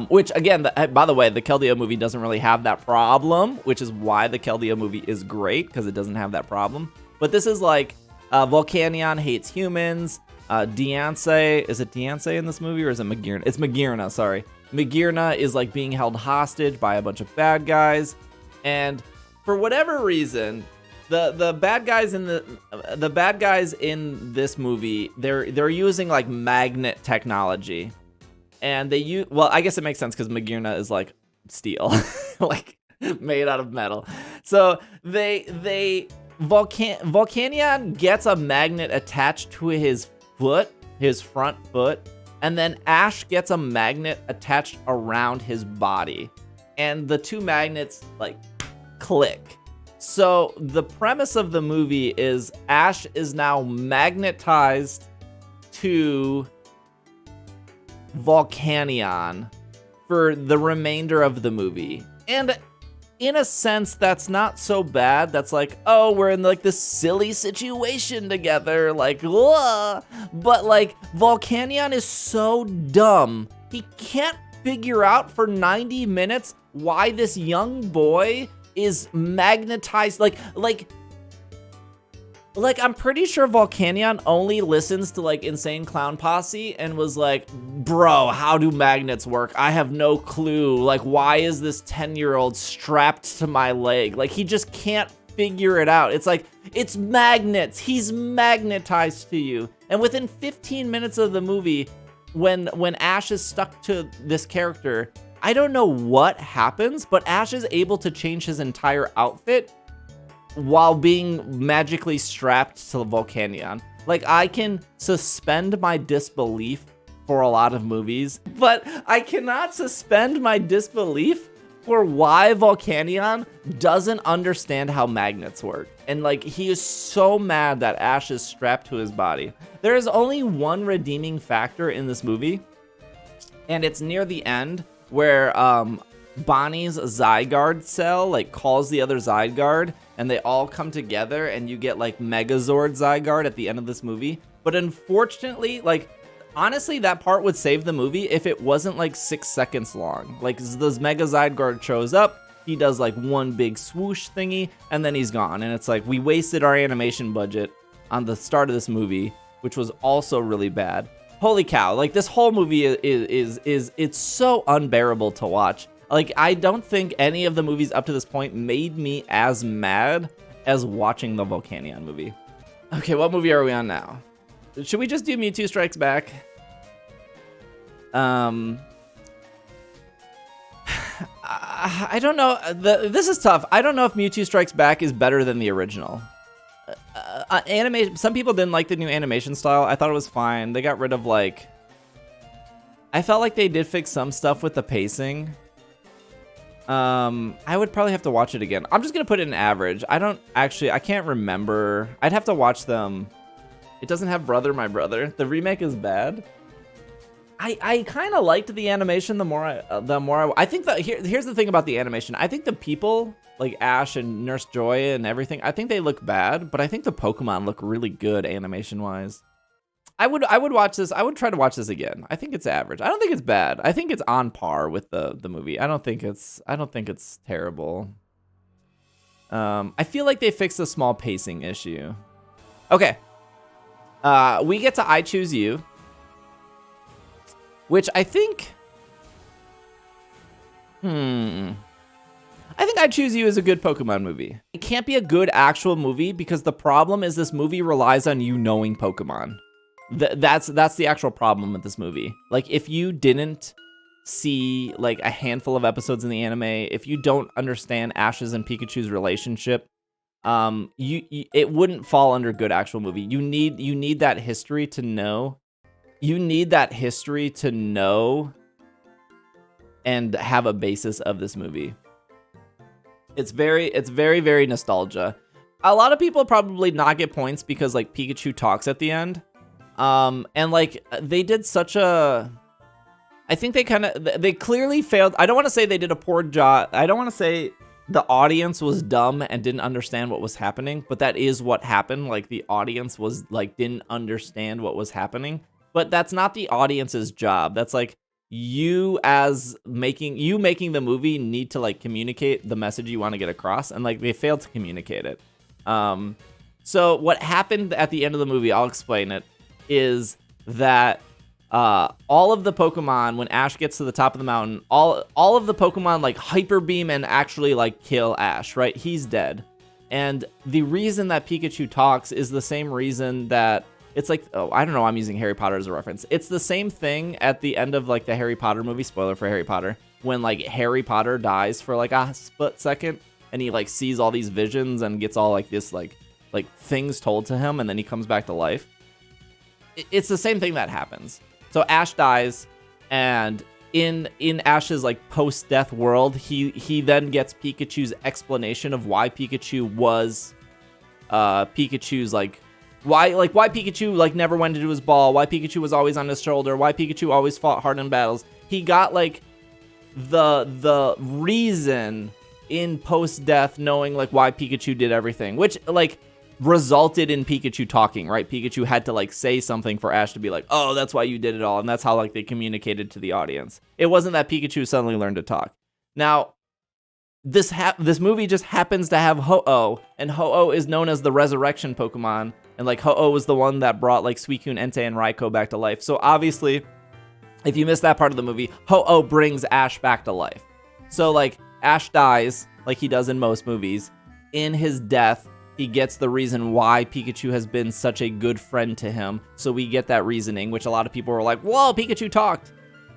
Which again, by the way, the Keldeo movie doesn't really have that problem, which is why the Keldeo movie is great, because it doesn't have that problem. But this is like Volcanion hates humans. Deoxys, is it Deoxys in this movie or is it Magearna? It's Magearna, sorry. Magearna is like being held hostage by a bunch of bad guys, and for whatever reason, the bad guys in this movie, they're using like magnet technology, and they use, well, I guess it makes sense because Magearna is like steel, like made out of metal. So Volcanion gets a magnet attached to his foot, his front foot. And then Ash gets a magnet attached around his body. And the two magnets, like, click. So the premise of the movie is Ash is now magnetized to Volcanion for the remainder of the movie. And in a sense, that's not so bad. That's like, oh, we're in like this silly situation together, like, whoa. But like, Volcanion is so dumb. He can't figure out for 90 minutes why this young boy is magnetized. Like I'm pretty sure Volcanion only listens to like Insane Clown Posse and was like, bro, how do magnets work? I have no clue. Like, why is this 10-year-old strapped to my leg? Like, he just can't figure it out. It's like, it's magnets. He's magnetized to you. And within 15 minutes of the movie, when Ash is stuck to this character, I don't know what happens, but Ash is able to change his entire outfit while being magically strapped to Volcanion. Like, I can suspend my disbelief for a lot of movies, but I cannot suspend my disbelief for why Volcanion doesn't understand how magnets work. And like, he is so mad that Ash is strapped to his body. There is only one redeeming factor in this movie, and it's near the end where Bonnie's Zygarde cell like calls the other Zygarde, and they all come together, and you get like Megazord Zygarde at the end of this movie. But unfortunately, like, honestly, that part would save the movie if it wasn't like 6 seconds long. Like, this Mega Zygarde shows up, he does like one big swoosh thingy, and then he's gone. And it's like, we wasted our animation budget on the start of this movie, which was also really bad. Holy cow, like, this whole movie is it's so unbearable to watch. Like, I don't think any of the movies up to this point made me as mad as watching the Volcanion movie. Okay, what movie are we on now? Should we just do Mewtwo Strikes Back? I don't know. This is tough. I don't know if Mewtwo Strikes Back is better than the original. Some people didn't like the new animation style. I thought it was fine. They got rid of like... I felt like they did fix some stuff with the pacing. I would probably have to watch it again. I'm just gonna put it in average. I can't remember. I'd have to watch them. It doesn't have Brother My Brother. The remake is bad. I kind of liked the animation the more I think that here's the thing about the animation. I think the people like Ash and Nurse Joy and everything, I think they look bad, but I think the Pokemon look really good animation wise. I would watch this. I would try to watch this again. I think it's average. I don't think it's bad. I think it's on par with the movie. I don't think it's terrible. I feel like they fixed a small pacing issue. Okay. We get to I Choose You, which I think I think I Choose You is a good Pokemon movie. It can't be a good actual movie because the problem is this movie relies on you knowing Pokemon. That's the actual problem with this movie. Like, if you didn't see like a handful of episodes in the anime, if you don't understand Ash's and Pikachu's relationship, it wouldn't fall under good actual movie. You need that history to know. You need that history to know and have a basis of this movie. It's very nostalgia. a lot of people probably not get points because like Pikachu talks at the end. And like they did such a, I think they clearly failed. I don't want to say they did a poor job. I don't want to say the audience was dumb and didn't understand what was happening, but that is what happened. Like the audience was like, didn't understand what was happening, but that's not the audience's job. That's like you making the movie need to like communicate the message you want to get across. And like they failed to communicate it. So what happened at the end of the movie, I'll explain it, is that all of the Pokemon, when Ash gets to the top of the mountain, all of the Pokemon like Hyper Beam and actually like kill Ash, right? He's dead. And the reason that Pikachu talks is the same reason that it's like, oh, I don't know, I'm using Harry Potter as a reference. It's the same thing at the end of like the Harry Potter movie, spoiler for Harry Potter, when like Harry Potter dies for like a split second and he like sees all these visions and gets all like this like things told to him and then he comes back to life. It's the same thing that happens. So Ash dies, and in Ash's like post-death world, he then gets Pikachu's explanation of why Pikachu was Pikachu's like why Pikachu like never went into his ball, why Pikachu was always on his shoulder, why Pikachu always fought hard in battles. He got like the reason in post-death, knowing like why Pikachu did everything, which like resulted in Pikachu talking, right? Pikachu had to like say something for Ash to be like, oh, that's why you did it all. And that's how like they communicated to the audience. It wasn't that Pikachu suddenly learned to talk. Now, this movie just happens to have Ho-Oh, and Ho-Oh is known as the resurrection Pokemon. And like Ho-Oh was the one that brought like Suicune, Entei, and Raikou back to life. So obviously, if you missed that part of the movie, Ho-Oh brings Ash back to life. So like Ash dies, like he does in most movies. In his death, he gets the reason why Pikachu has been such a good friend to him. So we get that reasoning, which a lot of people were like, whoa, Pikachu talked.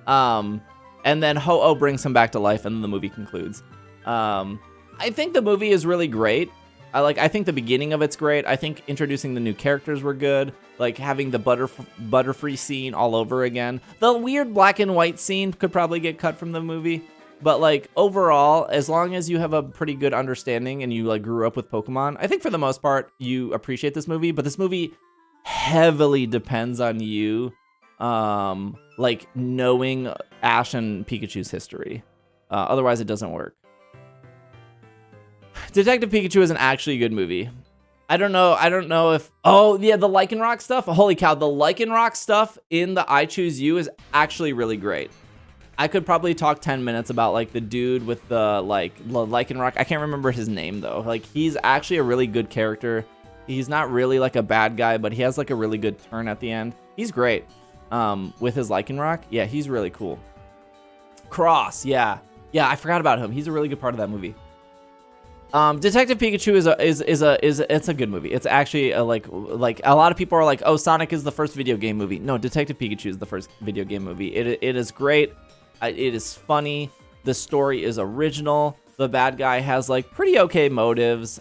And then Ho-Oh brings him back to life, and then the movie concludes. I think the movie is really great. I think the beginning of it's great. I think introducing the new characters were good. Like having the Butterfree scene all over again. The weird black and white scene could probably get cut from the movie. But like overall, as long as you have a pretty good understanding and you like grew up with Pokemon, I think for the most part you appreciate this movie. But this movie heavily depends on you, like knowing Ash and Pikachu's history. Otherwise, it doesn't work. Detective Pikachu is an actually good movie. I don't know if... Oh, yeah, the Lycanroc stuff. Holy cow, the Lycanroc stuff in the I Choose You is actually really great. I could probably talk 10 minutes about like the dude with the like Lycanroc. I can't remember his name though. Like he's actually a really good character. He's not really like a bad guy, but he has like a really good turn at the end. He's great. With his Lycanroc. Yeah, he's really cool. Cross, yeah. Yeah, I forgot about him. He's a really good part of that movie. Detective Pikachu is a good movie. It's actually like a lot of people are like, oh, Sonic is the first video game movie. No, Detective Pikachu is the first video game movie. It is great. It is funny. The story is original. The bad guy has like pretty okay motives.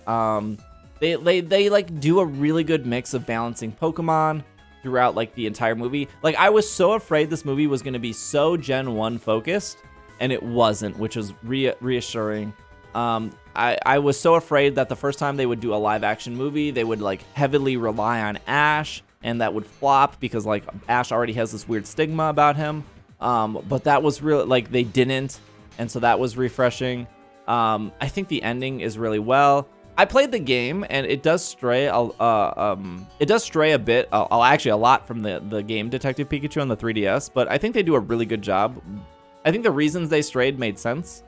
They like do a really good mix of balancing Pokemon throughout like the entire movie. Like I was so afraid this movie was going to be so Gen 1 focused, and it wasn't, which was reassuring. I was so afraid that the first time they would do a live action movie, they would like heavily rely on Ash, and that would flop because like Ash already has this weird stigma about him. But that was really like they didn't, and so that was refreshing. I think the ending is really well. I played the game and it does stray. It does stray a bit. Actually a lot from the game Detective Pikachu on the 3DS, but I think they do a really good job. I think the reasons they strayed made sense.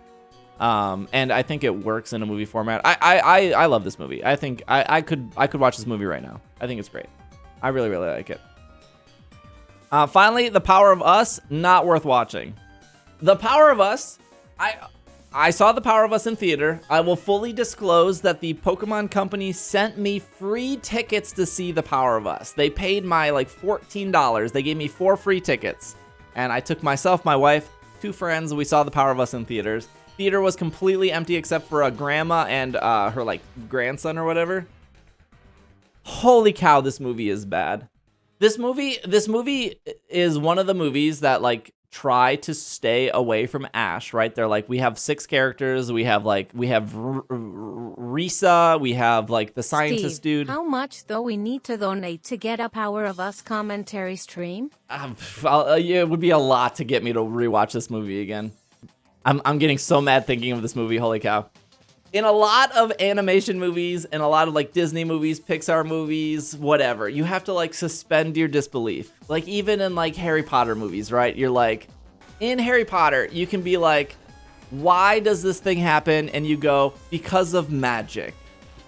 And I think it works in a movie format. I love this movie. I think I could watch this movie right now. I think it's great. I really, really like it. Finally, The Power of Us, not worth watching. The Power of Us, I saw The Power of Us in theater. I will fully disclose that the Pokemon Company sent me free tickets to see The Power of Us. They paid my like $14. They gave me 4 free tickets. And I took myself, my wife, 2 friends, and we saw The Power of Us in theaters. Theater was completely empty except for a grandma and her like grandson or whatever. Holy cow, this movie is bad. This movie is one of the movies that like try to stay away from Ash, right? They're like, we have 6 characters. We have Risa. We have like the scientist Steve, dude. how much though we need to donate to get a Power of Us commentary stream? It would be a lot to get me to rewatch this movie again. I'm getting so mad thinking of this movie. Holy cow. In a lot of animation movies and a lot of like Disney movies, Pixar movies, whatever, you have to like suspend your disbelief. Like even in like Harry Potter movies, right? You're like, in Harry Potter, you can be like, why does this thing happen? And you go, because of magic,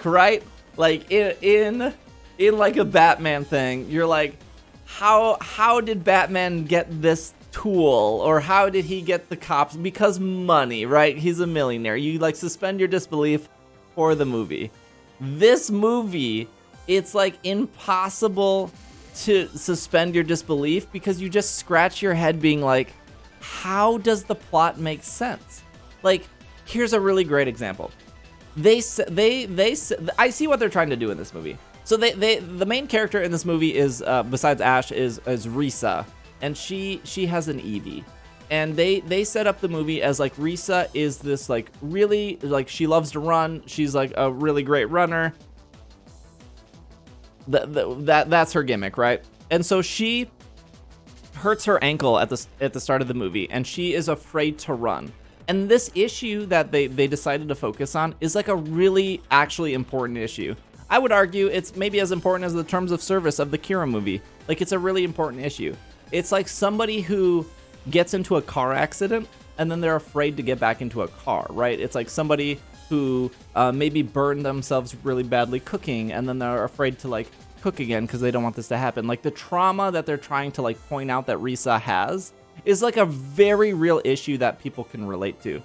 right? Like in like a Batman thing, you're like, how did Batman get this tool, or how did he get the cops? Because money, right? He's a millionaire. You like suspend your disbelief for the movie. This movie, it's like impossible to suspend your disbelief because you just scratch your head being like, how does the plot make sense? Like, here's a really great example. I see what they're trying to do in this movie. So the main character in this movie is besides Ash is Risa. And she has an Eevee. And they set up the movie as like Risa is this like really like she loves to run. She's like a really great runner. That's her gimmick, right? And so she hurts her ankle at the start of the movie, and she is afraid to run. And this issue that they decided to focus on is like a really actually important issue. I would argue it's maybe as important as the terms of service of the Kira movie. Like it's a really important issue. It's like somebody who gets into a car accident and then they're afraid to get back into a car, right? It's like somebody who maybe burned themselves really badly cooking and then they're afraid to like cook again because they don't want this to happen. Like the trauma that they're trying to like point out that Risa has is like a very real issue that people can relate to.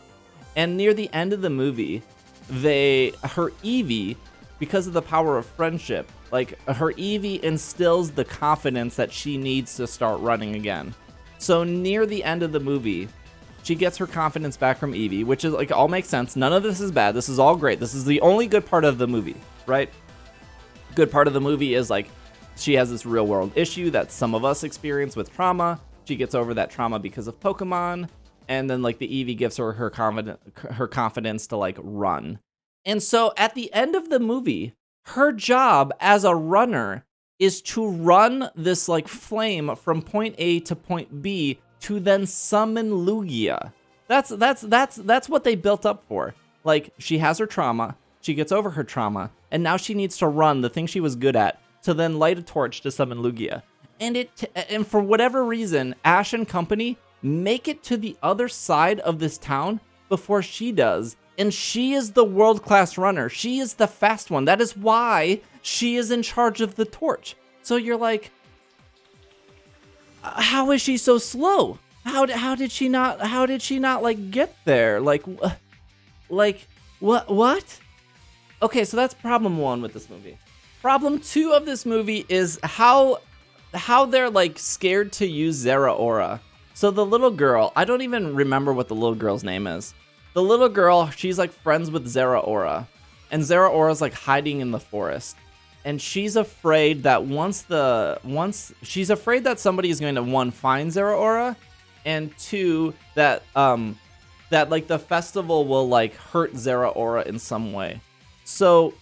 And near the end of the movie, her Eevee, because of the power of friendship, like her Eevee instills the confidence that she needs to start running again. So near the end of the movie, she gets her confidence back from Eevee, which is like all makes sense. None of this is bad. This is all great. This is the only good part of the movie, right? Good part of the movie is like she has this real world issue that some of us experience with trauma. She gets over that trauma because of Pokemon, and then like the Eevee gives her her confidence to like run. And so at the end of the movie, her job as a runner is to run this like flame from point A to point B to then summon Lugia. That's what they built up for. Like she has her trauma, she gets over her trauma, and now she needs to run the thing she was good at to then light a torch to summon Lugia. And for whatever reason, Ash and company make it to the other side of this town before she does. And she is the world-class runner. She is the fast one. That is why she is in charge of the torch. So you're like, how is she so slow? How did she not like get there? Like what? Okay, so that's problem 1 with this movie. Problem 2 of this movie is how they're like scared to use Zeraora. So the little girl, I don't even remember what the little girl's name is. The little girl, she's like friends with Zeraora, and Zeraora's like hiding in the forest, and she's afraid that she's afraid that somebody is going to 1, find Zeraora, and 2, that like the festival will like hurt Zeraora in some way. So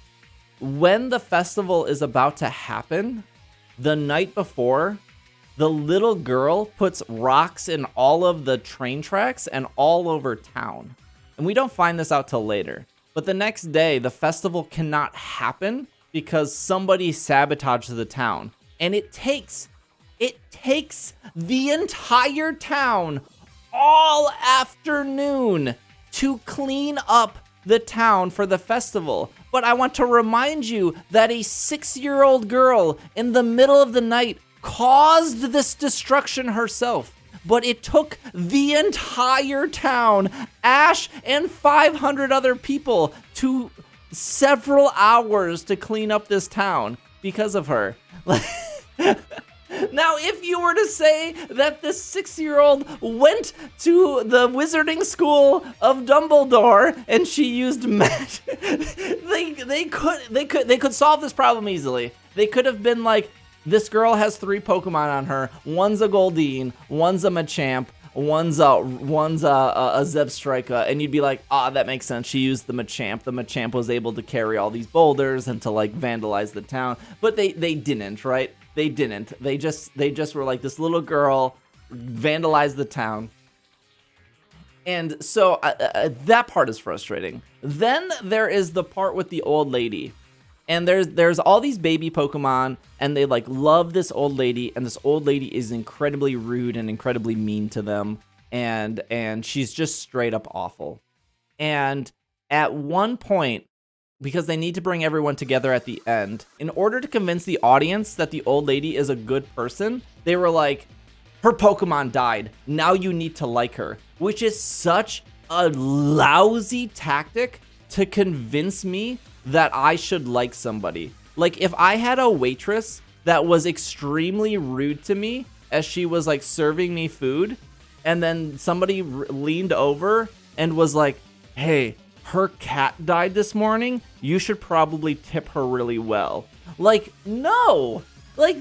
when the festival is about to happen, the night before, the little girl puts rocks in all of the train tracks and all over town. And we don't find this out till later. But the next day, the festival cannot happen because somebody sabotaged the town. And it takes the entire town all afternoon to clean up the town for the festival. But I want to remind you that a 6-year-old girl in the middle of the night caused this destruction herself. But it took the entire town, Ash and 500 other people, to several hours to clean up this town because of her. Now, if you were to say that this 6-year-old went to the wizarding school of Dumbledore and she used magic, they could solve this problem easily. They could have been like, this girl has 3 Pokemon on her. One's a Goldeen, one's a Machamp, one's a Zebstrika, and you'd be like, that makes sense. She used the Machamp. The Machamp was able to carry all these boulders and to like vandalize the town, but they didn't, right? They didn't. They just were like, this little girl vandalized the town. And so that part is frustrating. Then there is the part with the old lady. And there's all these baby Pokemon, and they like love this old lady, and this old lady is incredibly rude and incredibly mean to them, and she's just straight up awful. And at one point, because they need to bring everyone together at the end, in order to convince the audience that the old lady is a good person, they were like, her Pokemon died. Now you need to like her, which is such a lousy tactic to convince me that I should like somebody. Like, if I had a waitress that was extremely rude to me as she was like serving me food, and then somebody leaned over and was like, hey, her cat died this morning, you should probably tip her really well. Like, no, like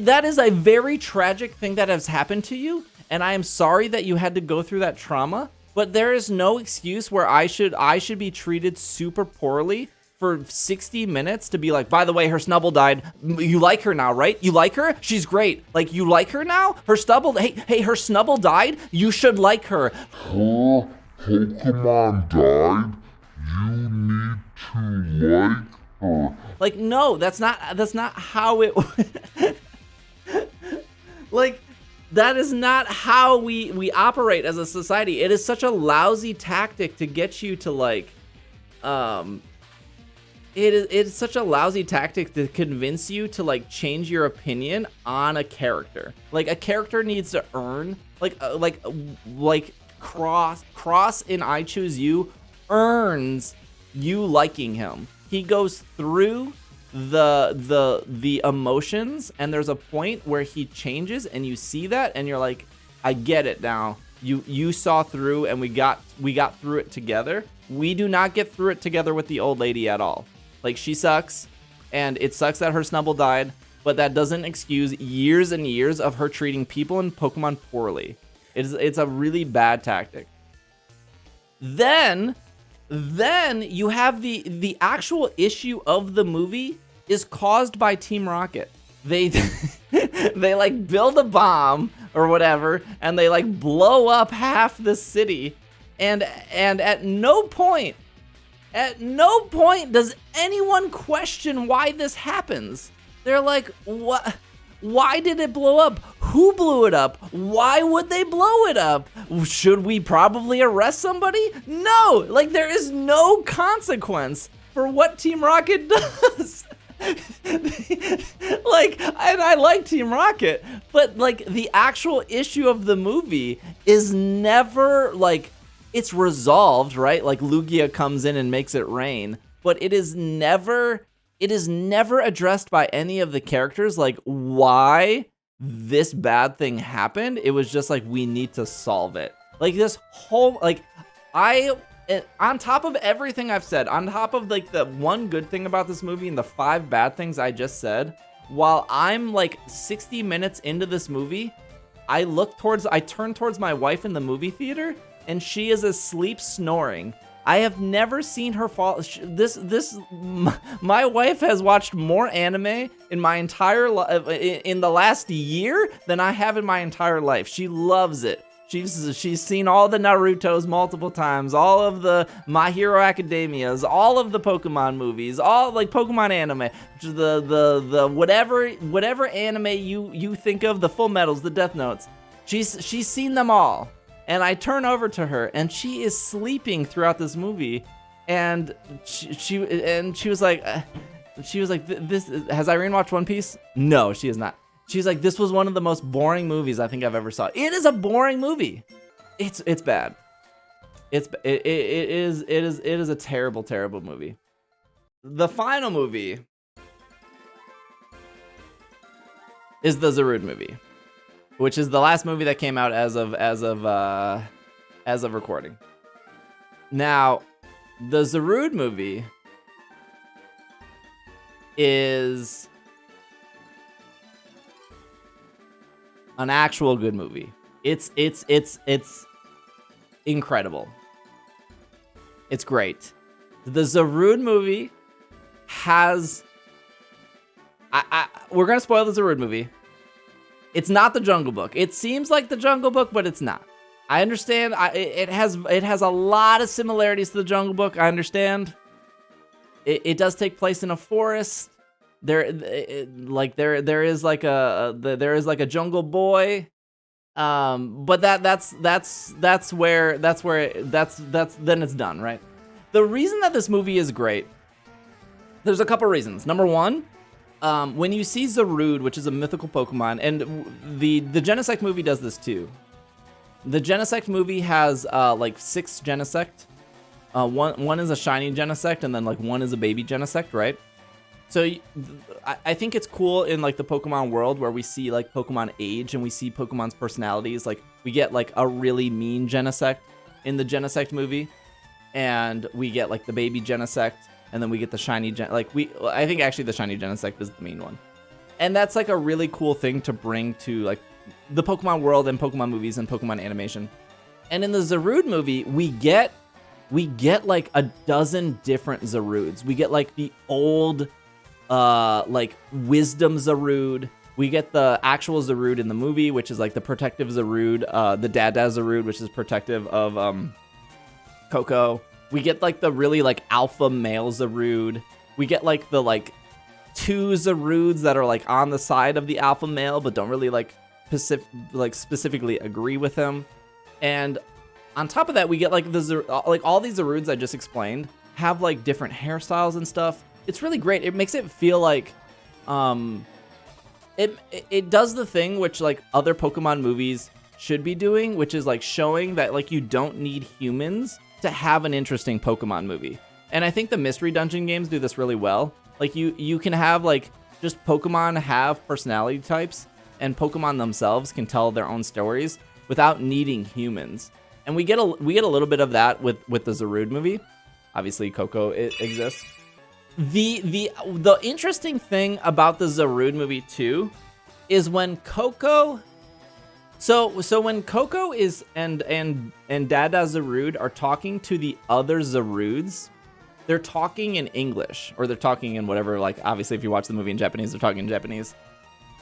that is a very tragic thing that has happened to you, and I am sorry that you had to go through that trauma, but there is no excuse where I should be treated super poorly for 60 minutes to be like, by the way, her Snubble died. You like her now, right? You like her? She's great. Like, you like her now? Her Snubble, hey, her Snubble died? You should like her. Her Pokemon died? You need to like her. Like, no, that's not how it like, that is not how we operate as a society. It is such a lousy tactic to get you to like, it's such a lousy tactic to convince you to like change your opinion on a character. Like, a character needs to earn, like Cross in I Choose You earns you liking him. He goes through the emotions, and there's a point where he changes, and you see that, and you're like, I get it now. You saw through, and we got through it together. We do not get through it together with the old lady at all. Like, she sucks, and it sucks that her Snubble died, but that doesn't excuse years and years of her treating people and Pokemon poorly. It's a really bad tactic. Then you have the actual issue of the movie is caused by Team Rocket. They they like build a bomb or whatever, and they like blow up half the city, and at no point does anyone question why this happens. They're like, what? Why did it blow up? Who blew it up? Why would they blow it up? Should we probably arrest somebody? No, like, there is no consequence for what Team Rocket does. Like, and I like Team Rocket, but like, the actual issue of the movie is never like, it's resolved, right? Like, Lugia comes in and makes it rain, but it is never addressed by any of the characters, like, why this bad thing happened. It was just like, we need to solve it. Like, this whole, like, on top of everything I've said, on top of like the one good thing about this movie and the 5 bad things I just said, while I'm like 60 minutes into this movie, I turn towards my wife in the movie theater, and she is asleep snoring. I have never seen her fall. My wife has watched more anime in my entire life, in the last year, than I have in my entire life. She loves it. She's seen all the Narutos multiple times, all of the My Hero Academias, all of the Pokemon movies, all like Pokemon anime, the whatever anime you think of, the Full Metals, the Death Notes. She's seen them all. And I turn over to her, and she is sleeping throughout this movie, and she was like, this has Irene watched One Piece? No, she has not. She's like, this was one of the most boring movies I think I've ever saw. It is a boring movie. It's bad. It is a terrible, terrible movie. The final movie is the Zarude movie, which is the last movie that came out as of recording. Now, the Zarude movie is an actual good movie. It's incredible. It's great. The Zarude movie has... we're going to spoil the Zarude movie. It's not the Jungle Book. It seems like the Jungle Book, but it's not. I understand. It has a lot of similarities to the Jungle Book. I understand. It does take place in a forest. There is like a jungle boy. But that's then it's done, right? The reason that this movie is great, there's a couple reasons. Number one, when you see Zarude, which is a mythical Pokemon, and the Genesect movie does this too. The Genesect movie has like 6 Genesect. One is a shiny Genesect, and then like one is a baby Genesect, right? So I think it's cool in like the Pokemon world where we see like Pokemon age and we see Pokemon's personalities. Like we get like a really mean Genesect in the Genesect movie, and we get like the baby Genesect, and then we get the shiny I think actually the shiny Genesect is the mean one. And that's like a really cool thing to bring to like the Pokemon world and Pokemon movies and Pokemon animation. And in the Zarude movie, we get like a dozen different Zarudes. We get like the old like wisdom Zarude. We get the actual Zarude in the movie, which is like the protective Zarude, the Dada Zarude, which is protective of Coco. We get like the really like alpha male Zarude. We get like the like 2 Zarudes that are like on the side of the alpha male but don't really like specifically agree with him. And on top of that, we get like like all these Zarudes I just explained have like different hairstyles and stuff. It's really great. It makes it feel like it does the thing which like other Pokemon movies should be doing, which is like showing that like you don't need humans to have an interesting Pokemon movie. And I think the Mystery Dungeon games do this really well. Like you can have like just Pokemon have personality types, and Pokemon themselves can tell their own stories without needing humans. And we get a little bit of that with the Zarude movie. Obviously, Coco exists. The interesting thing about the Zarude movie too is when Coco. So when Coco is and Dada Zarude are talking to the other Zarudes, they're talking in English, or they're talking in whatever. Like obviously, if you watch the movie in Japanese, they're talking in Japanese.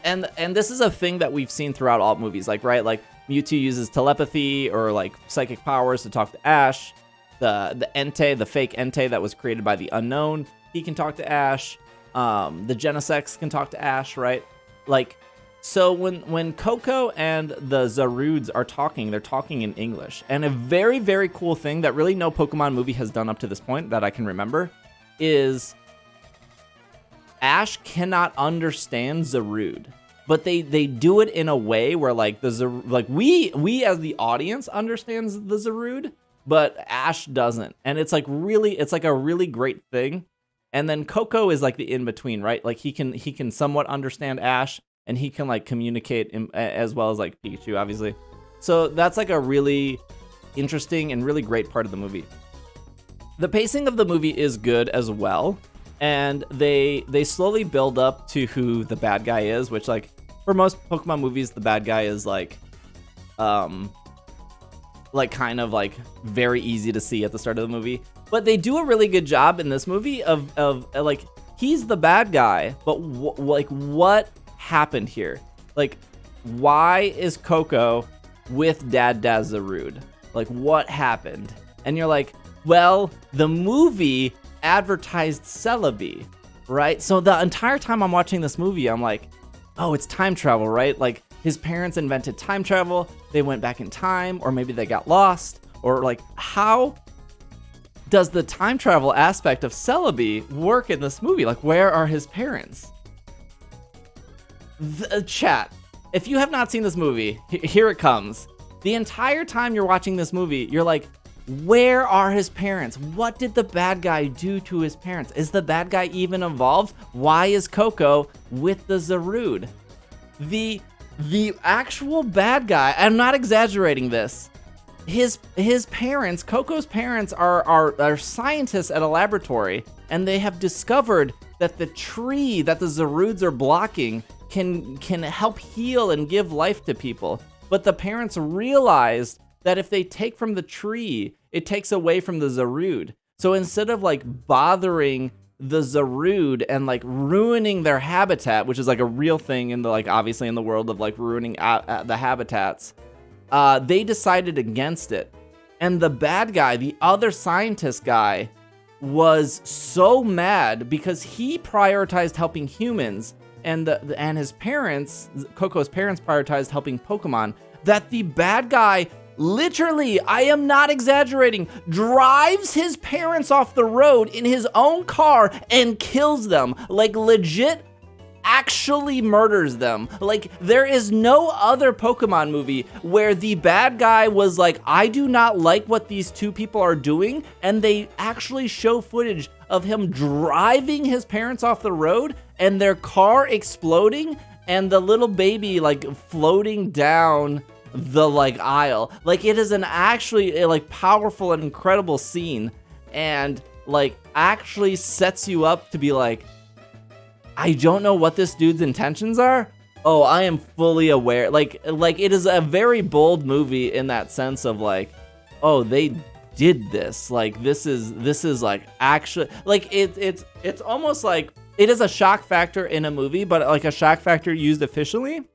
And this is a thing that we've seen throughout all movies, like right, like Mewtwo uses telepathy or like psychic powers to talk to Ash. The Entei, the fake Entei that was created by the Unknown, he can talk to Ash. The Genesects can talk to Ash, right? Like, so when Coco and the Zarudes are talking, they're talking in English. And a very, very cool thing that really no Pokemon movie has done up to this point that I can remember is Ash cannot understand Zarude, but they do it in a way where like we as the audience understands the Zarude, but Ash doesn't. And it's like a really great thing. And then Coco is like the in between, right? Like he can somewhat understand Ash, and he can like communicate as well as like Pikachu, obviously. So that's like a really interesting and really great part of the movie. The pacing of the movie is good as well. And they slowly build up to who the bad guy is, which like for most Pokemon movies, the bad guy is like kind of like very easy to see at the start of the movie. But they do a really good job in this movie of like he's the bad guy, but what happened here? Like, why is Coco with Dada Zarude? Like, what happened? And you're like, well, the movie advertised Celebi, right? So the entire time I'm watching this movie, I'm like, oh, it's time travel, right? Like his parents invented time travel, they went back in time, or maybe they got lost, or like how does the time travel aspect of Celebi work in this movie? Like, where are his parents? Chat, if you have not seen this movie, here it comes. The entire time you're watching this movie, you're like, where are his parents? What did the bad guy do to his parents? Is the bad guy even involved? Why is Coco with the Zarude? The actual bad guy, I'm not exaggerating this, his parents, Coco's parents are scientists at a laboratory, and they have discovered that the tree that the Zarudes are blocking can help heal and give life to people. But the parents realized that if they take from the tree, it takes away from the Zarude. So instead of like bothering the Zarude and like ruining their habitat, which is like a real thing in the like obviously in the world of like ruining the habitats, they decided against it. And the bad guy, the other scientist guy, was so mad because he prioritized helping humans, and his parents, Coco's parents, prioritized helping Pokemon, that the bad guy literally, I am not exaggerating, drives his parents off the road in his own car and kills them. Like legit actually murders them. Like there is no other Pokemon movie where the bad guy was like, I do not like what these two people are doing, and they actually show footage of him driving his parents off the road and their car exploding and the little baby like floating down the like aisle. Like it is an actually like powerful and incredible scene, and like actually sets you up to be like, I don't know what this dude's intentions are. Oh, I am fully aware. Like it is a very bold movie in that sense of like, oh, they did this. Like this is like actually like it's almost like it is a shock factor in a movie, but like a shock factor used efficiently.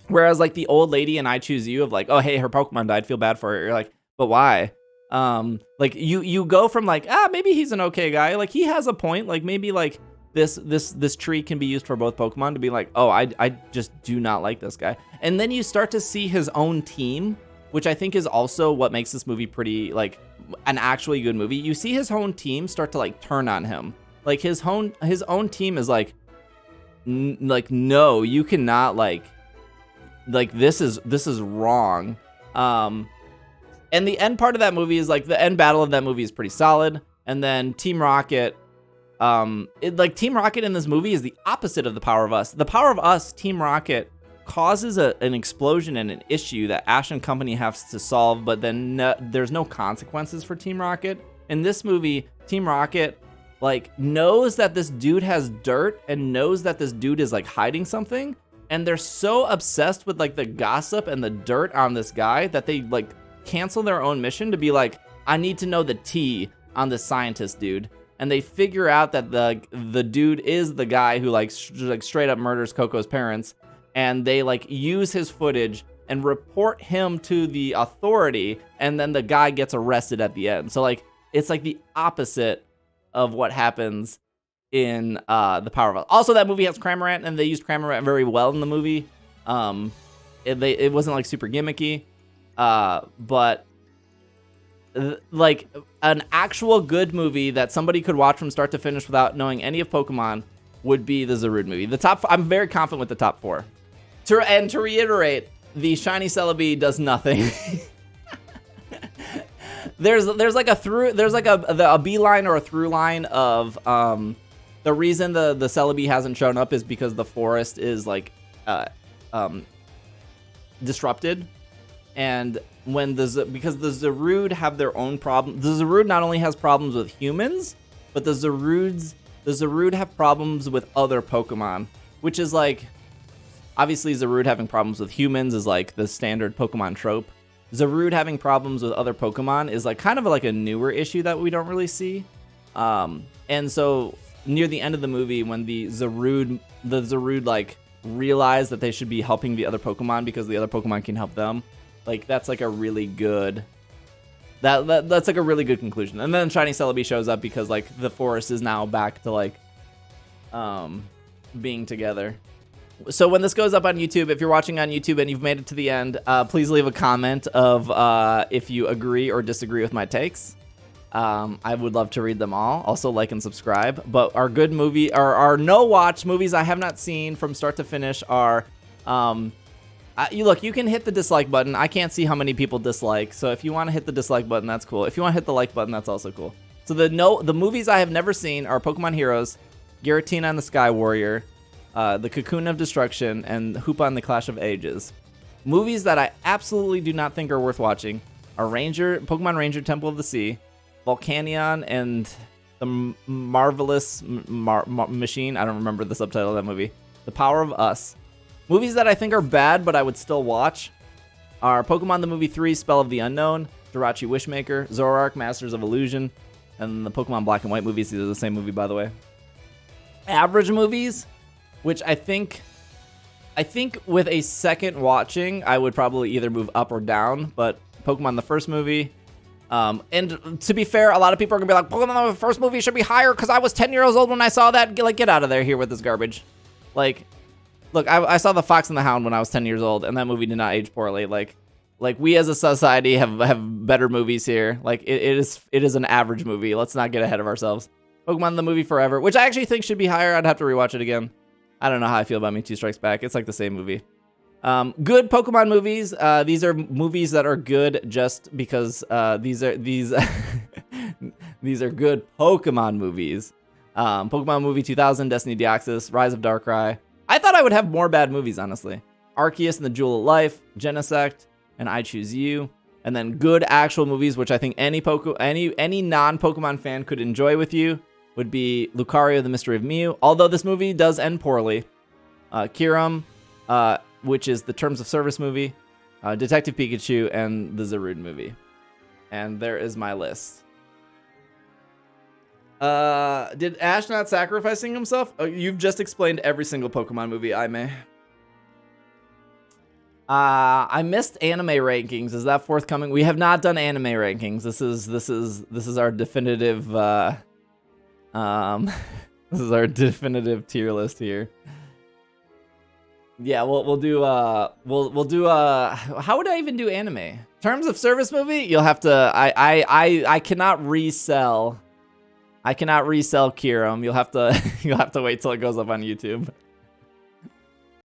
Whereas like the old lady in I Choose You of like, oh hey, her Pokemon died, feel bad for her. You're like, but why? Like you go from like, maybe he's an okay guy. Like he has a point. Like maybe like this tree can be used for both Pokemon, to be like, oh, I just do not like this guy. And then you start to see his own team, which I think is also what makes this movie pretty like an actually good movie. You see his own team start to like turn on him. Like his own team is like, like no, you cannot like this is wrong. And the end part of that movie is like the end battle of that movie is pretty solid. And then Team Rocket, Team Rocket in this movie is the opposite of the Power of Us. The Power of Us, Team Rocket causes an explosion and an issue that Ash and company has to solve, but then there's no consequences for Team Rocket. In this movie, Team Rocket like knows that this dude has dirt and knows that this dude is like hiding something, and they're so obsessed with like the gossip and the dirt on this guy that they like cancel their own mission to be like, I need to know the tea on this scientist dude. And they figure out that the dude is the guy who like straight up murders Coco's parents, and they like use his footage and report him to the authority, and then the guy gets arrested at the end. So like it's like the opposite of what happens in the Power of Us. Also, that movie has Cramorant, and they used Cramorant very well in the movie. It wasn't like super gimmicky, but like an actual good movie that somebody could watch from start to finish without knowing any of Pokemon would be the Zarude movie. I'm very confident with the top 4. To reiterate, the shiny Celebi does nothing. There's like a beeline or a through line of the reason the Celebi hasn't shown up is because the forest is like disrupted, and because the Zarude have their own problem. The Zarude not only has problems with humans, but the Zarude have problems with other Pokemon, which is like, obviously Zarude having problems with humans is like the standard Pokemon trope. Zarude having problems with other Pokemon is like kind of like a newer issue that we don't really see. And so near the end of the movie, when the Zarude like realize that they should be helping the other Pokemon because the other Pokemon can help them, like that's like a really good that's like a really good conclusion. And then shiny Celebi shows up because like the forest is now back to like being together. So when this goes up on YouTube, if you're watching on YouTube and you've made it to the end, please leave a comment of if you agree or disagree with my takes. I would love to read them all. Also like and subscribe. But our good movie, or our no watch movies I have not seen from start to finish are, you can hit the dislike button. I can't see how many people dislike. So if you want to hit the dislike button, that's cool. If you want to hit the like button, that's also cool. So the movies I have never seen are Pokemon Heroes, Giratina and the Sky Warrior, the Cocoon of Destruction, and Hoopa and the Clash of Ages. Movies that I absolutely do not think are worth watching are Pokemon Ranger Temple of the Sea, Volcanion, and the Marvelous Machine. I don't remember the subtitle of that movie. The Power of Us. Movies that I think are bad, but I would still watch. are Pokemon the Movie 3, Spell of the Unknown, Jirachi Wishmaker, Zoroark, Masters of Illusion, and the Pokemon Black and White movies. These are the same movie, by the way. Average movies, which I think with a second watching, I would probably either move up or down, but Pokemon the first movie, and to be fair, a lot of people are gonna be like, Pokemon the first movie should be higher because I was 10 years old when I saw that. Like, get out of there here with this garbage. Like, look, I saw The Fox and the Hound when I was 10 years old, and that movie did not age poorly. Like we as a society have better movies here. Like, it is an average movie. Let's not get ahead of ourselves. Pokemon the Movie Forever, which I actually think should be higher. I'd have to rewatch it again. I don't know how I feel about Mewtwo Strikes Back. It's like the same movie. Good Pokemon movies. These are movies that are good just because these are these are good Pokemon movies. Pokemon Movie 2000, Destiny Deoxys, Rise of Darkrai. I thought I would have more bad movies, honestly. Arceus and the Jewel of Life, Genesect, and I Choose You. And then good actual movies, which I think any non-Pokemon fan could enjoy with you, would be Lucario, The Mystery of Mew. Although this movie does end poorly. Kyurem, which is the Terms of Service movie, Detective Pikachu, and the Zarude movie. And there is my list. Did Ash not sacrificing himself? Oh, you've just explained every single Pokemon movie, I may. I missed anime rankings. Is that forthcoming? We have not done anime rankings. This is our definitive this is our definitive tier list here. Yeah, we'll do how would I even do anime? Terms of Service movie? You'll have to I cannot resell Kyurem. You'll have to wait till it goes up on YouTube.